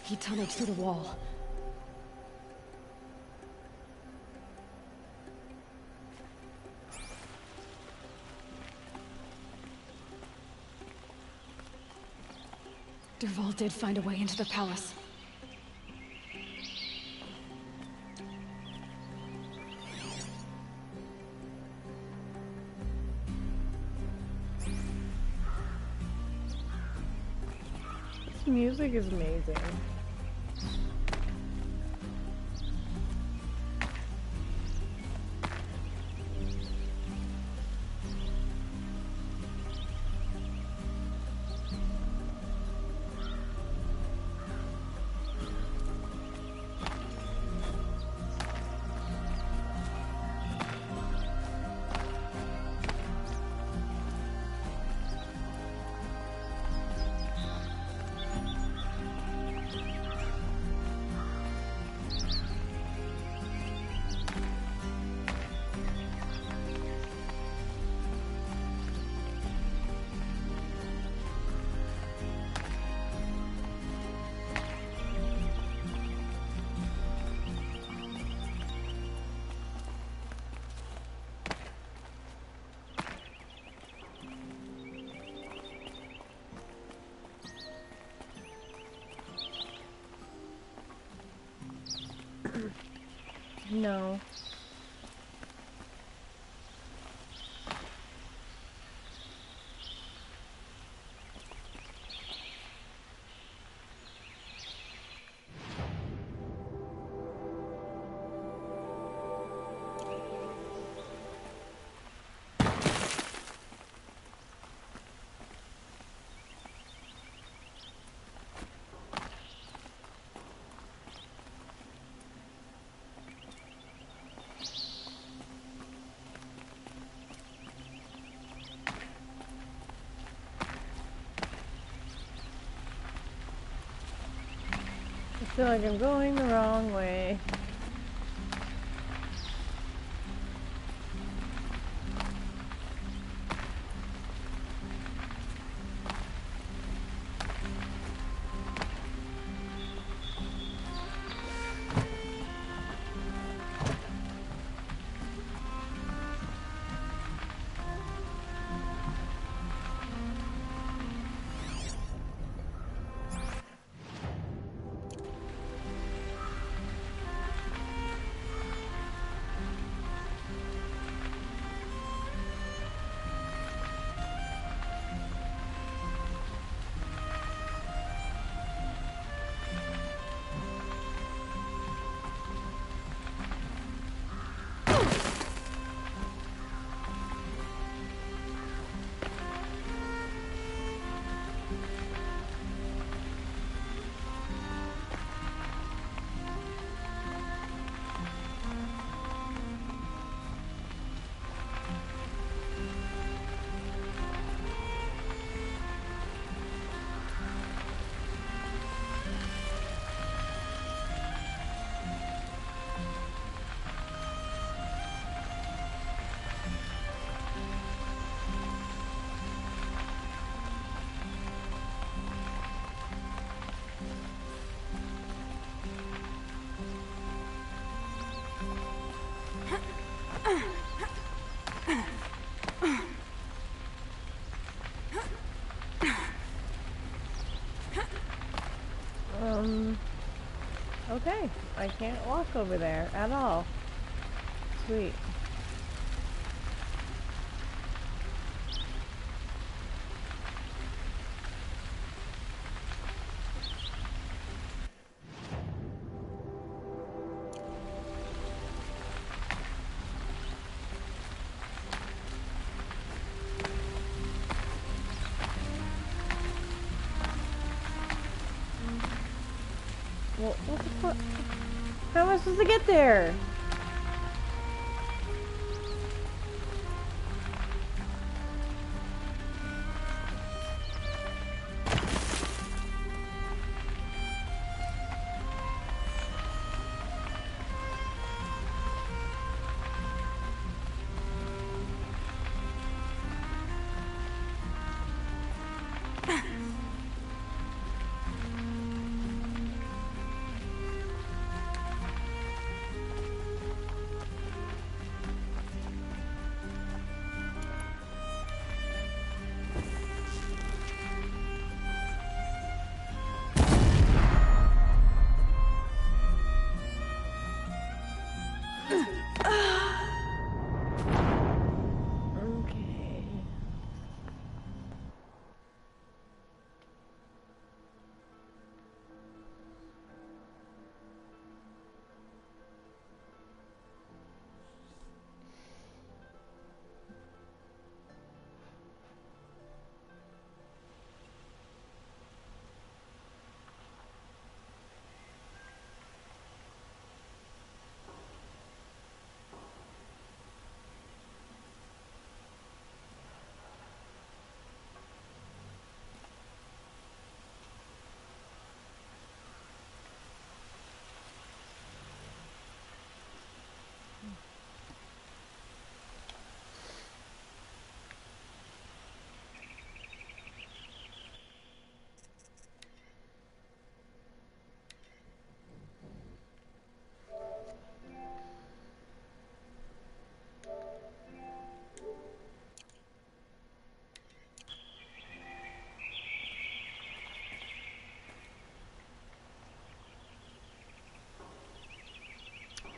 He tunneled through the wall. Dervahl did find a way into the palace. Music is amazing. No. I feel like I'm going the wrong way. Okay, I can't walk over there at all. Sweet. Well, what the fuck? How am I supposed to get there?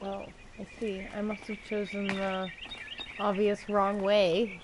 Oh, I see. I must have chosen the obvious wrong way.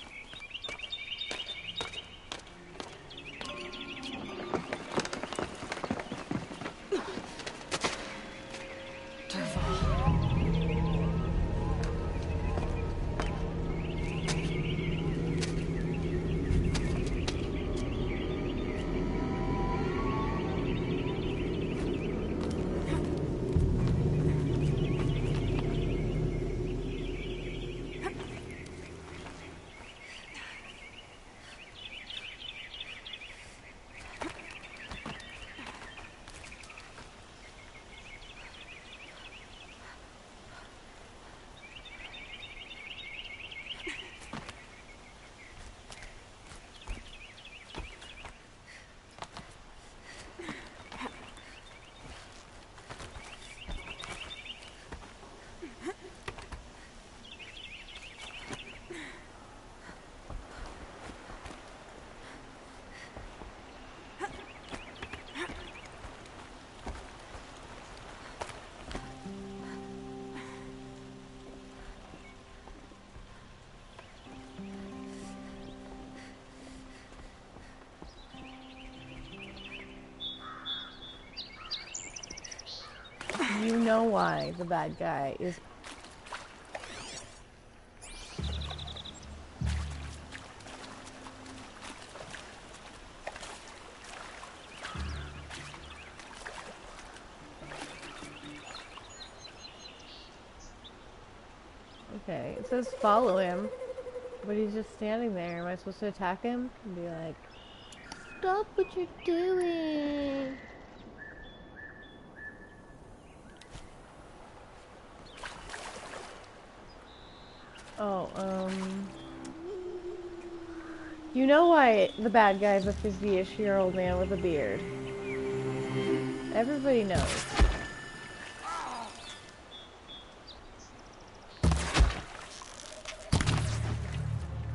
You know why the bad guy is... Okay, it says follow him, but he's just standing there. Am I supposed to attack him and be like, stop what you're doing? Oh, you know why the bad guy is a 50-ish-year-old man with a beard. Everybody knows.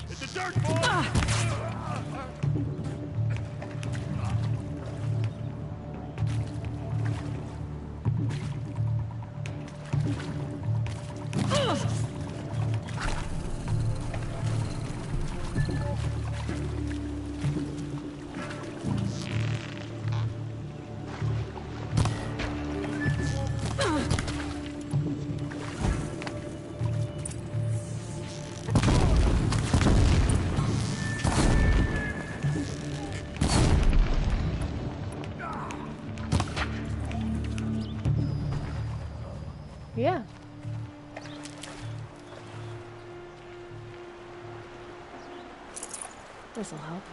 Hit the dirt, boy! Yeah. This'll help.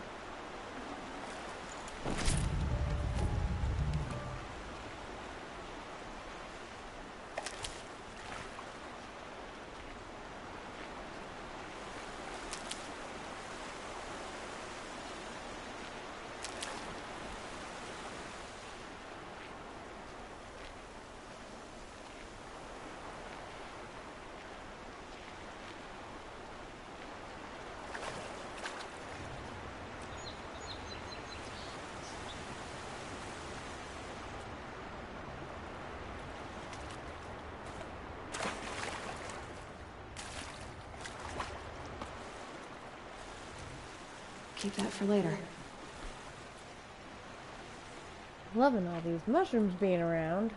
Keep that for later. Loving all these mushrooms being around.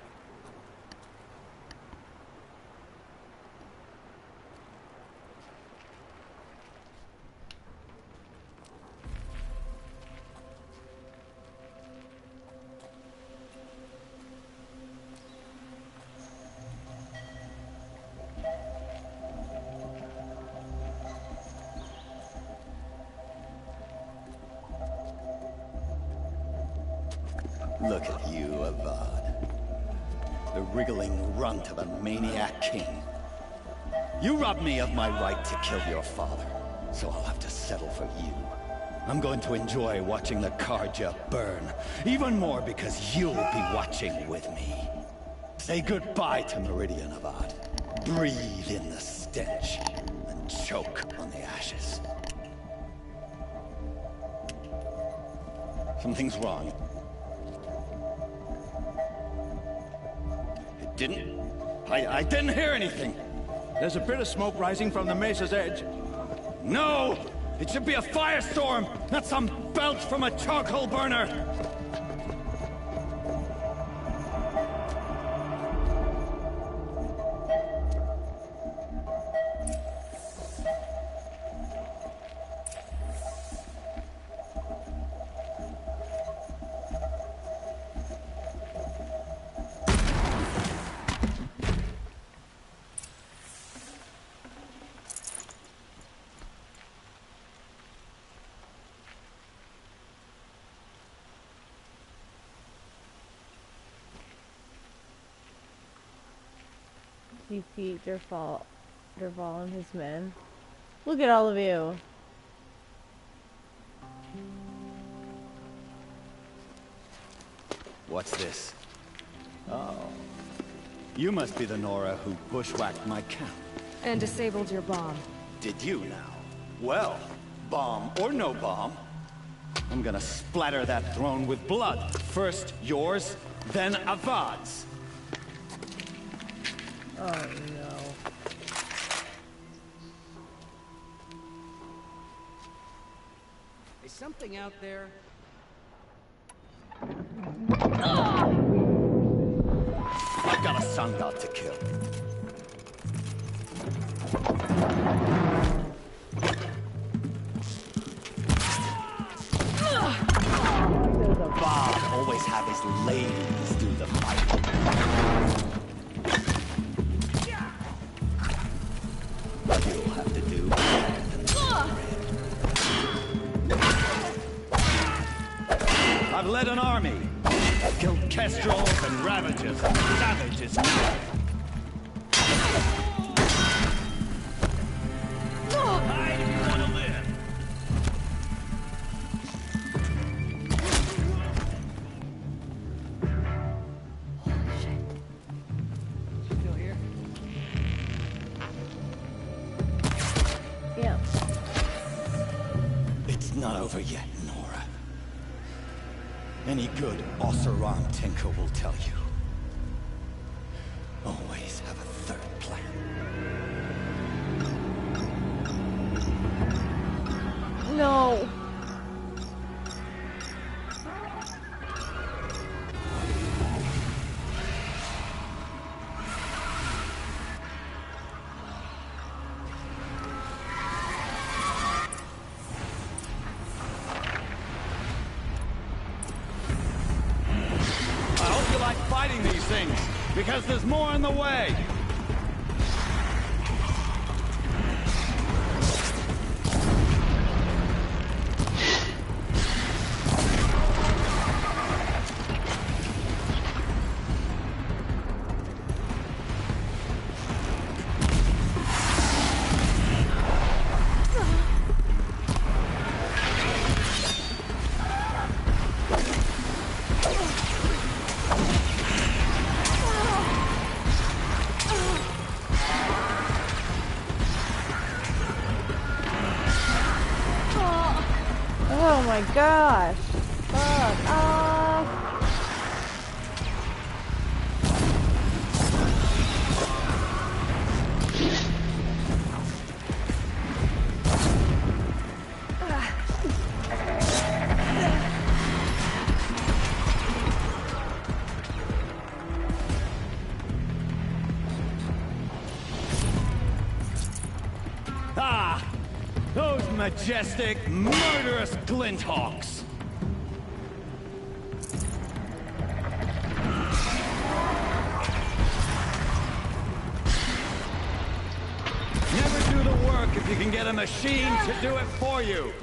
Look at you, Avad. The wriggling runt of a maniac king. You robbed me of my right to kill your father, so I'll have to settle for you. I'm going to enjoy watching the Karja burn, even more because you'll be watching with me. Say goodbye to Meridian, Avad. Breathe in the stench, and choke on the ashes. Something's wrong. It didn't I didn't hear anything. There's a bit of smoke rising from the mesa's edge. No! It should be a firestorm, not some belch from a charcoal burner! Defeat Derval and his men. Look at all of you. What's this? Oh. You must be the Nora who bushwhacked my camp. And disabled your bomb. Did you now? Well, bomb or no bomb, I'm gonna splatter that throne with blood. First yours, then Avad's. Oh no. Is something out there? I've got a sun god to kill. Bob always have his ladies do the fighting. You'll have to do I've led an army. I've killed kestrels and ravagers and savages. Hide if you want to live. Still here? Yeah. It's not over yet, Nora. Any good Oseram tinker will tell you. Always have a third plan. No. I hope you like fighting these things, because there's more in the way. Oh my gosh. Fuck off. Ah! Those majestic, murderous glinthawks! Never do the work if you can get a machine to do it for you!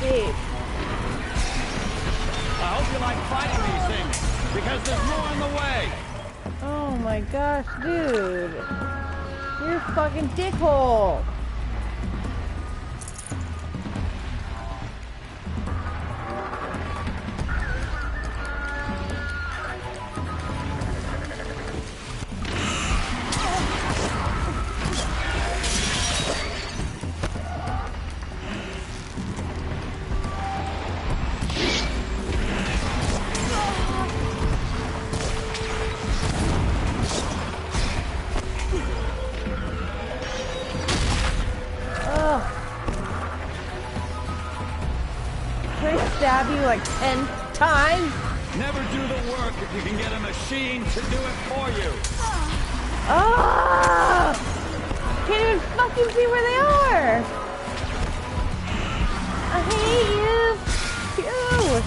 escape. I hope you like fighting these things, because there's more in the way. Oh my gosh, dude. You're a fucking dickhole. Stab you like 10 times? Never do the work if you can get a machine to do it for you. Ah! Can't even fucking see where they are. I hate you. Ew.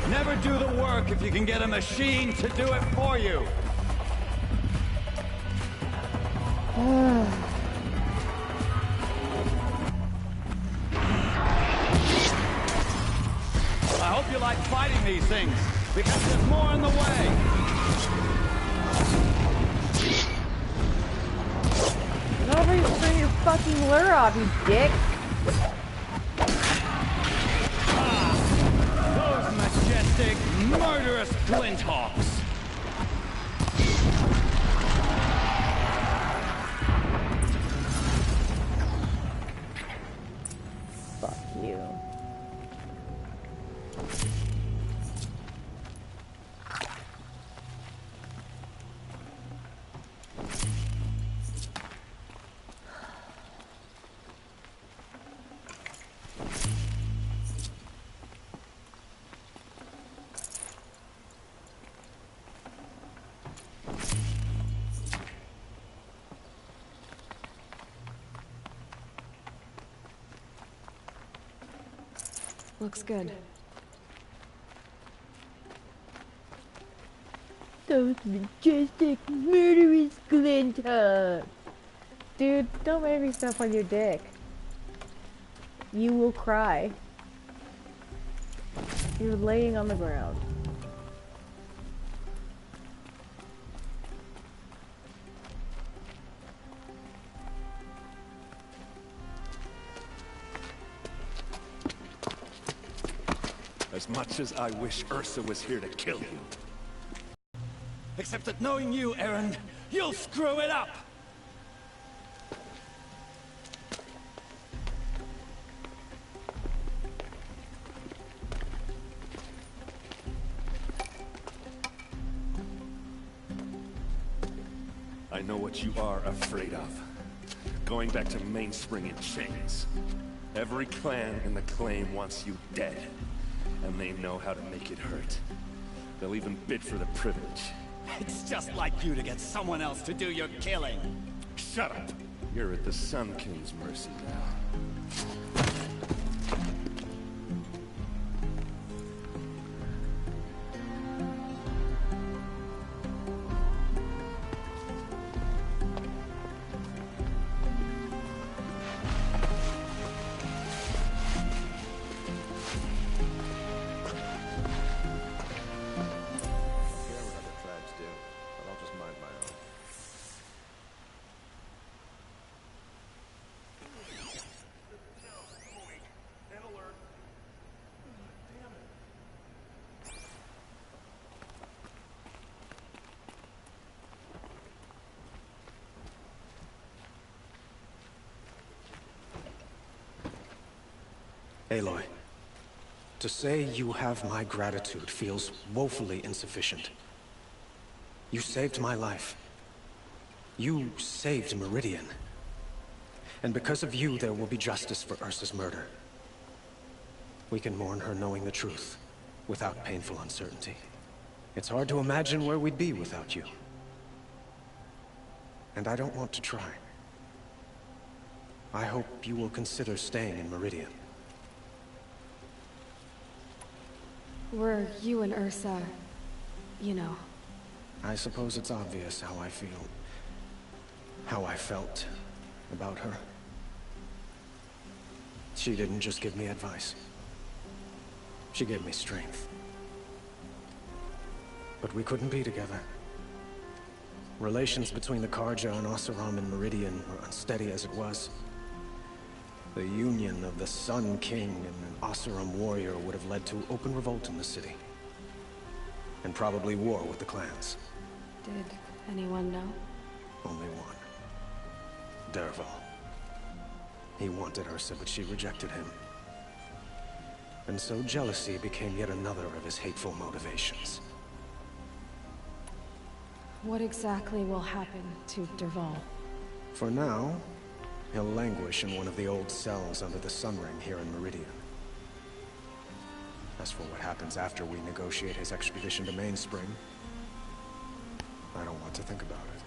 Never do the work if you can get a machine to do it for you. I hope you like fighting these things, because there's more in the way. Nobody turn your fucking lure off, you dick. Those majestic, murderous Glinthawks. Fuck you. Looks good. Those majestic, murderous Glinthawks. Dude, don't make me stuff on your dick. You will cry. You're laying on the ground. As much as I wish Ursa was here to kill you. Except that knowing you, Aaron, you'll screw it up! I know what you are afraid of. Going back to Mainspring in chains. Every clan in the claim wants you dead. And they know how to make it hurt. They'll even bid for the privilege. It's just like you to get someone else to do your killing. Shut up! You're at the Sun King's mercy now. Aloy, to say you have my gratitude feels woefully insufficient. You saved my life. You saved Meridian. And because of you, there will be justice for Ursa's murder. We can mourn her knowing the truth, without painful uncertainty. It's hard to imagine where we'd be without you. And I don't want to try. I hope you will consider staying in Meridian. Were you and Ursa, you know? I suppose it's obvious how I feel. How I felt about her. She didn't just give me advice. She gave me strength. But we couldn't be together. Relations between the Karja and Oseram and Meridian were unsteady as it was. The union of the Sun King and an Oseram warrior would have led to open revolt in the city. And probably war with the clans. Did anyone know? Only one. Dervahl. He wanted Ursa, but she rejected him. And so jealousy became yet another of his hateful motivations. What exactly will happen to Dervahl? For now, he'll languish in one of the old cells under the Sun Ring here in Meridian. As for what happens after we negotiate his extradition to Mainspring, I don't want to think about it.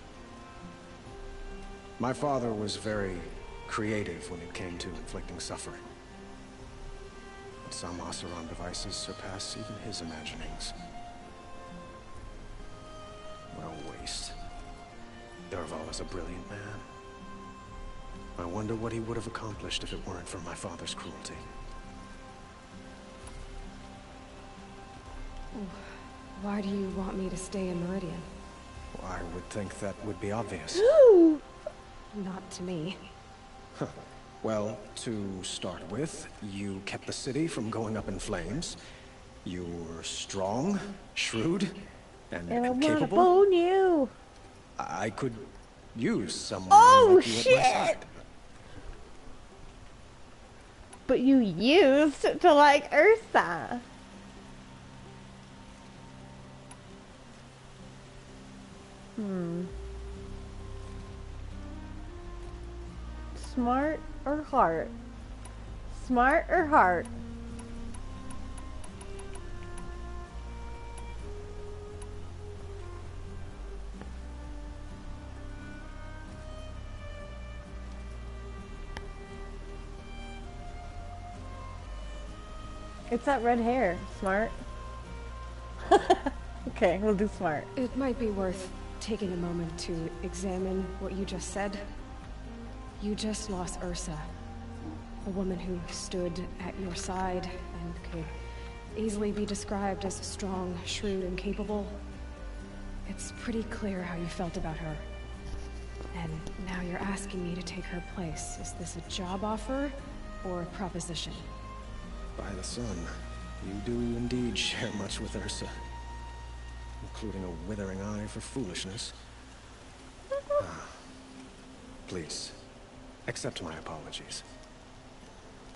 My father was very creative when it came to inflicting suffering. But some Oseram devices surpass even his imaginings. What a waste. Dervahl is a brilliant man. I wonder what he would have accomplished if it weren't for my father's cruelty. Why do you want me to stay in Meridian? Well, I would think that would be obvious. Not to me. Well, to start with, you kept the city from going up in flames. You were strong, shrewd, and I want capable. to bone you. I could use someone Oh like you at my shit! side. But you used to like Ursa. Smart or heart? Smart or heart? It's that red hair. Smart. Okay, we'll do smart. It might be worth taking a moment to examine what you just said. You just lost Ursa, a woman who stood at your side and could easily be described as strong, shrewd, and capable. It's pretty clear how you felt about her. And now you're asking me to take her place. Is this a job offer or a proposition? By the sun, you do indeed share much with Ursa. Including a withering eye for foolishness. Please, accept my apologies.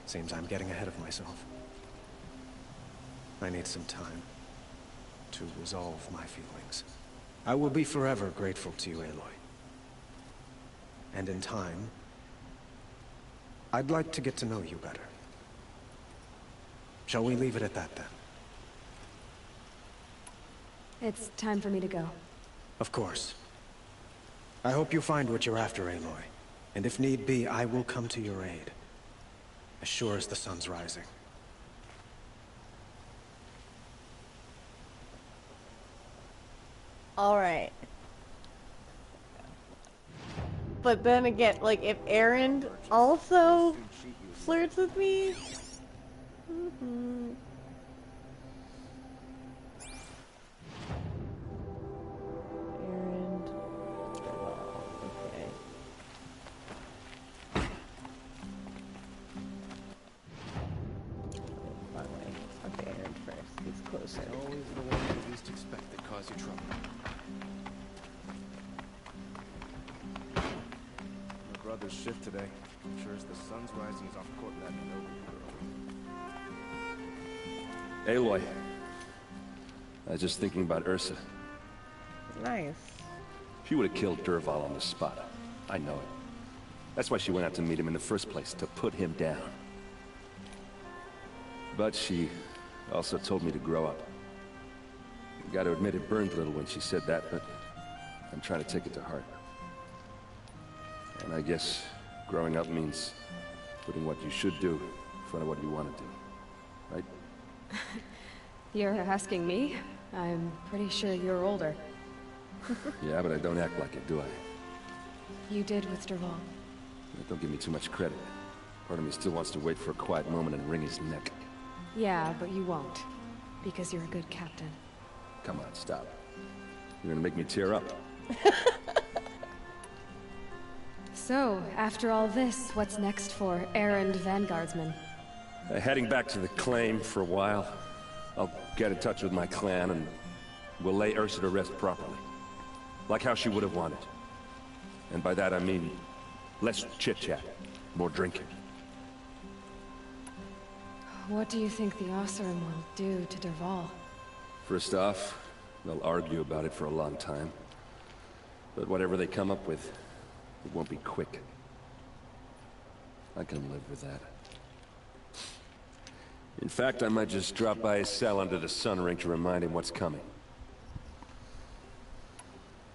Seems I'm getting ahead of myself. I need some time to resolve my feelings. I will be forever grateful to you, Aloy. And in time, I'd like to get to know you better. Shall we leave it at that, then? It's time for me to go. Of course. I hope you find what you're after, Aloy. And if need be, I will come to your aid. As sure as the sun's rising. Alright. But then again, like, if Aaron also flirts with me... Aaron... Okay. Okay, Aaron first. He's closer. Always the one you least expect that cause you trouble. My brother's shift today. Sure as the sun's rising, he's off courting that noble girl. Aloy. I was just thinking about Ursa. Nice. She would have killed Dervahl on the spot. I know it. That's why she went out to meet him in the first place, to put him down. But she also told me to grow up. Gotta admit, it burned a little when she said that, but I'm trying to take it to heart. And I guess growing up means putting what you should do in front of what you want to do. Right? You're asking me? I'm pretty sure you're older. Yeah, but I don't act like it, do I? You did with Dervahl. Don't give me too much credit. Part of me still wants to wait for a quiet moment and wring his neck. Yeah, but you won't. Because you're a good captain. Come on, stop. You're gonna make me tear up. So, after all this, what's next for errand vanguardsman? Heading back to the claim for a while. I'll get in touch with my clan and we'll lay Ursa to rest properly. Like how she would have wanted. And by that I mean less chit-chat, more drinking. What do you think the Oseram will do to Dervahl? First off, they'll argue about it for a long time. But whatever they come up with, it won't be quick. I can live with that. In fact, I might just drop by his cell under the sun ring to remind him what's coming.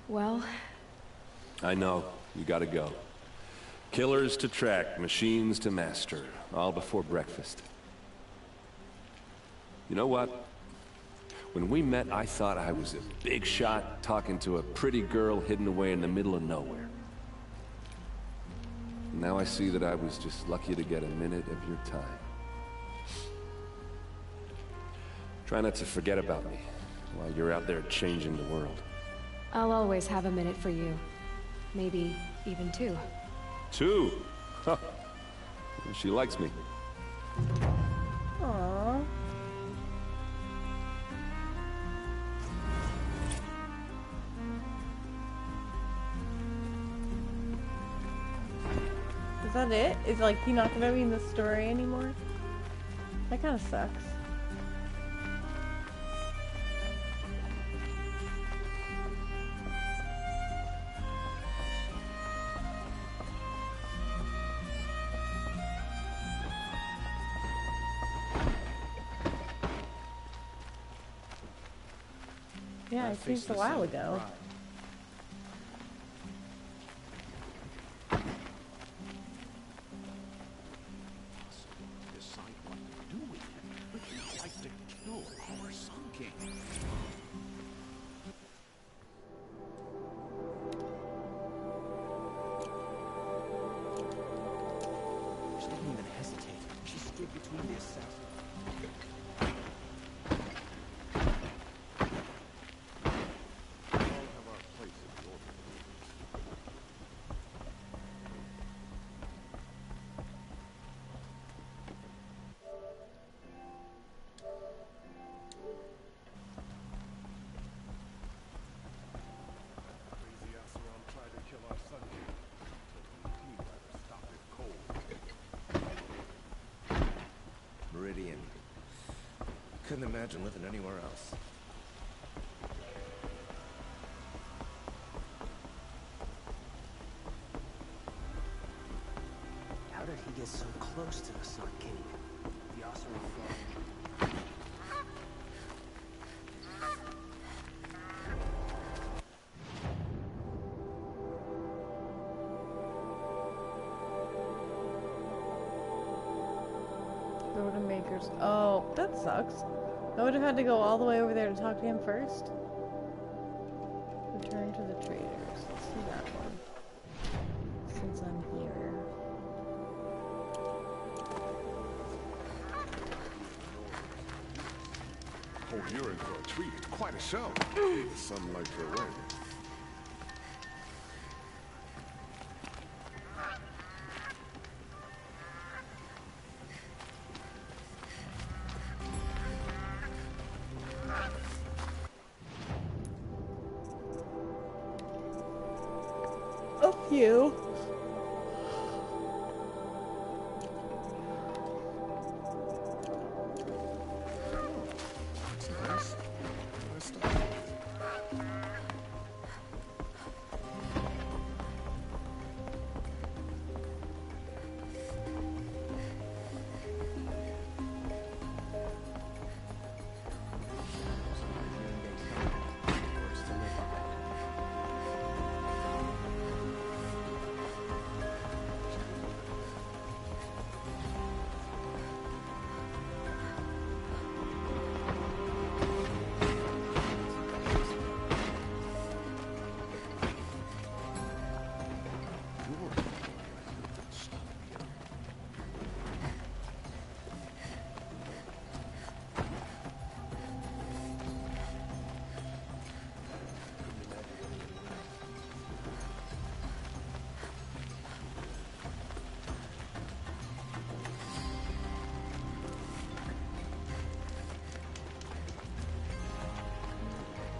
Well... I know. You gotta go. Killers to track, machines to master. All before breakfast. You know what? When we met, I thought I was a big shot talking to a pretty girl hidden away in the middle of nowhere. Now I see that I was just lucky to get a minute of your time. Try not to forget about me while you're out there changing the world. I'll always have a minute for you. Maybe even two. Two? Huh. She likes me. Aww. Is that it? Is like he not gonna be in the story anymore? That kind of sucks. Yeah, it seems a while ago. She didn't even hesitate. She stood between the assassins. Meridian. Couldn't imagine living anywhere else. How did he get so close to the Sun King? The Oseram from... Makers. Oh, that sucks. I would have had to go all the way over there to talk to him first. Return to the traders. Let's do that one. Since I'm here. Oh, you're in for a treat. It's quite a show. The sunlight your way. You.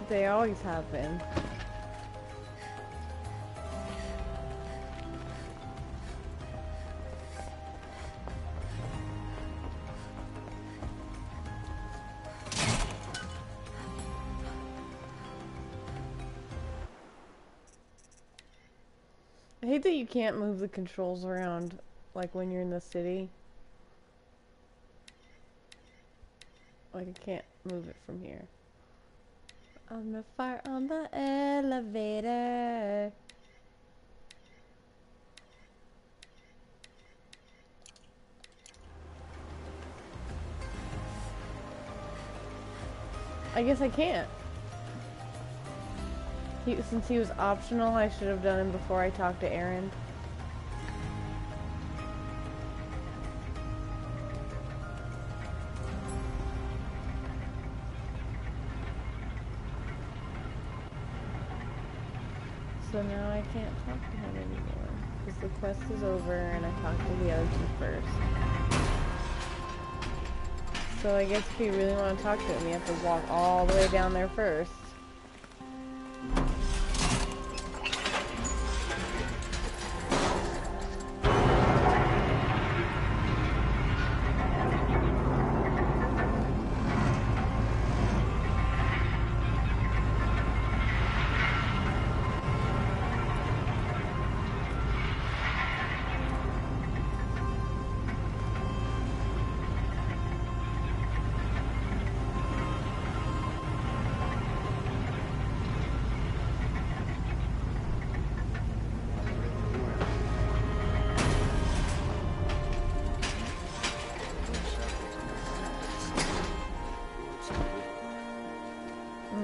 They always have been. I hate that you can't move the controls around, like when you're in the city. Like I can't move it from here. On the fire on the elevator. I guess I can't. Since he was optional, I should have done him before I talked to Aaron. So now I can't talk to him anymore. Because the quest is over and I talked to the other two first. So I guess if you really want to talk to him, you have to walk all the way down there first.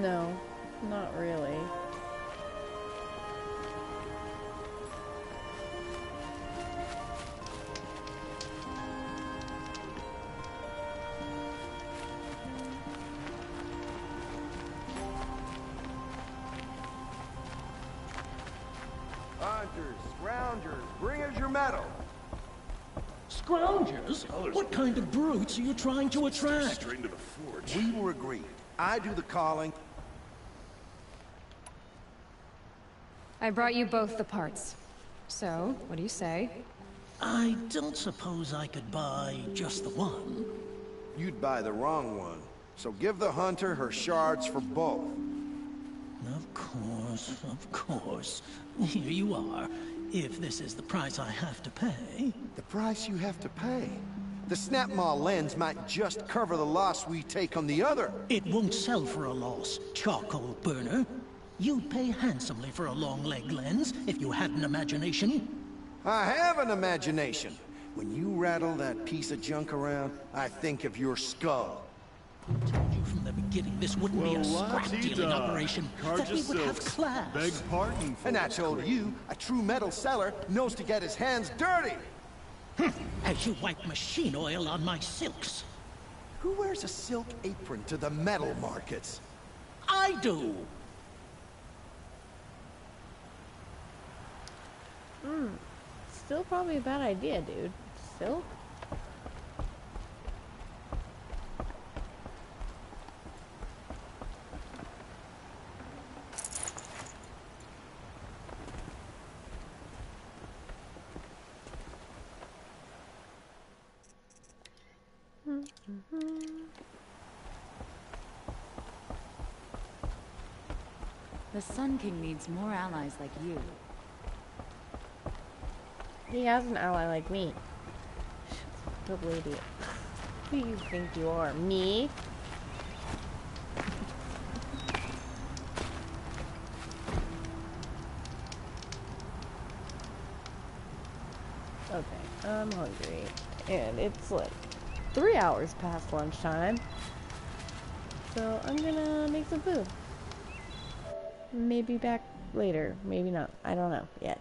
No, not really. Hunters, scroungers, bring us your metal. Scroungers? What kind of brutes are you trying to attract? Straight into the forge. We were agreed. I do the calling. I brought you both the parts. So, what do you say? I don't suppose I could buy just the one. You'd buy the wrong one. So give the hunter her shards for both. Of course. Here you are. If this is the price I have to pay. The price you have to pay? The Snapmaw lens might just cover the loss we take on the other. It won't sell for a loss, charcoal burner. You'd pay handsomely for a long leg lens if you had an imagination. I have an imagination. When you rattle that piece of junk around, I think of your skull. I told you from the beginning this wouldn't be a scrap-dealing operation. That we would have class. Beg pardon. And I told you, a true metal seller knows to get his hands dirty. As you wipe machine oil on my silks. Who wears a silk apron to the metal markets? I do. Still probably a bad idea, dude. Silk? The Sun King needs more allies like you. He has an ally like me. Good lady. Who do you think you are? Me? Okay, I'm hungry. And it's like 3 hours past lunchtime. So I'm gonna make some food. Maybe back later. Maybe not. I don't know yet.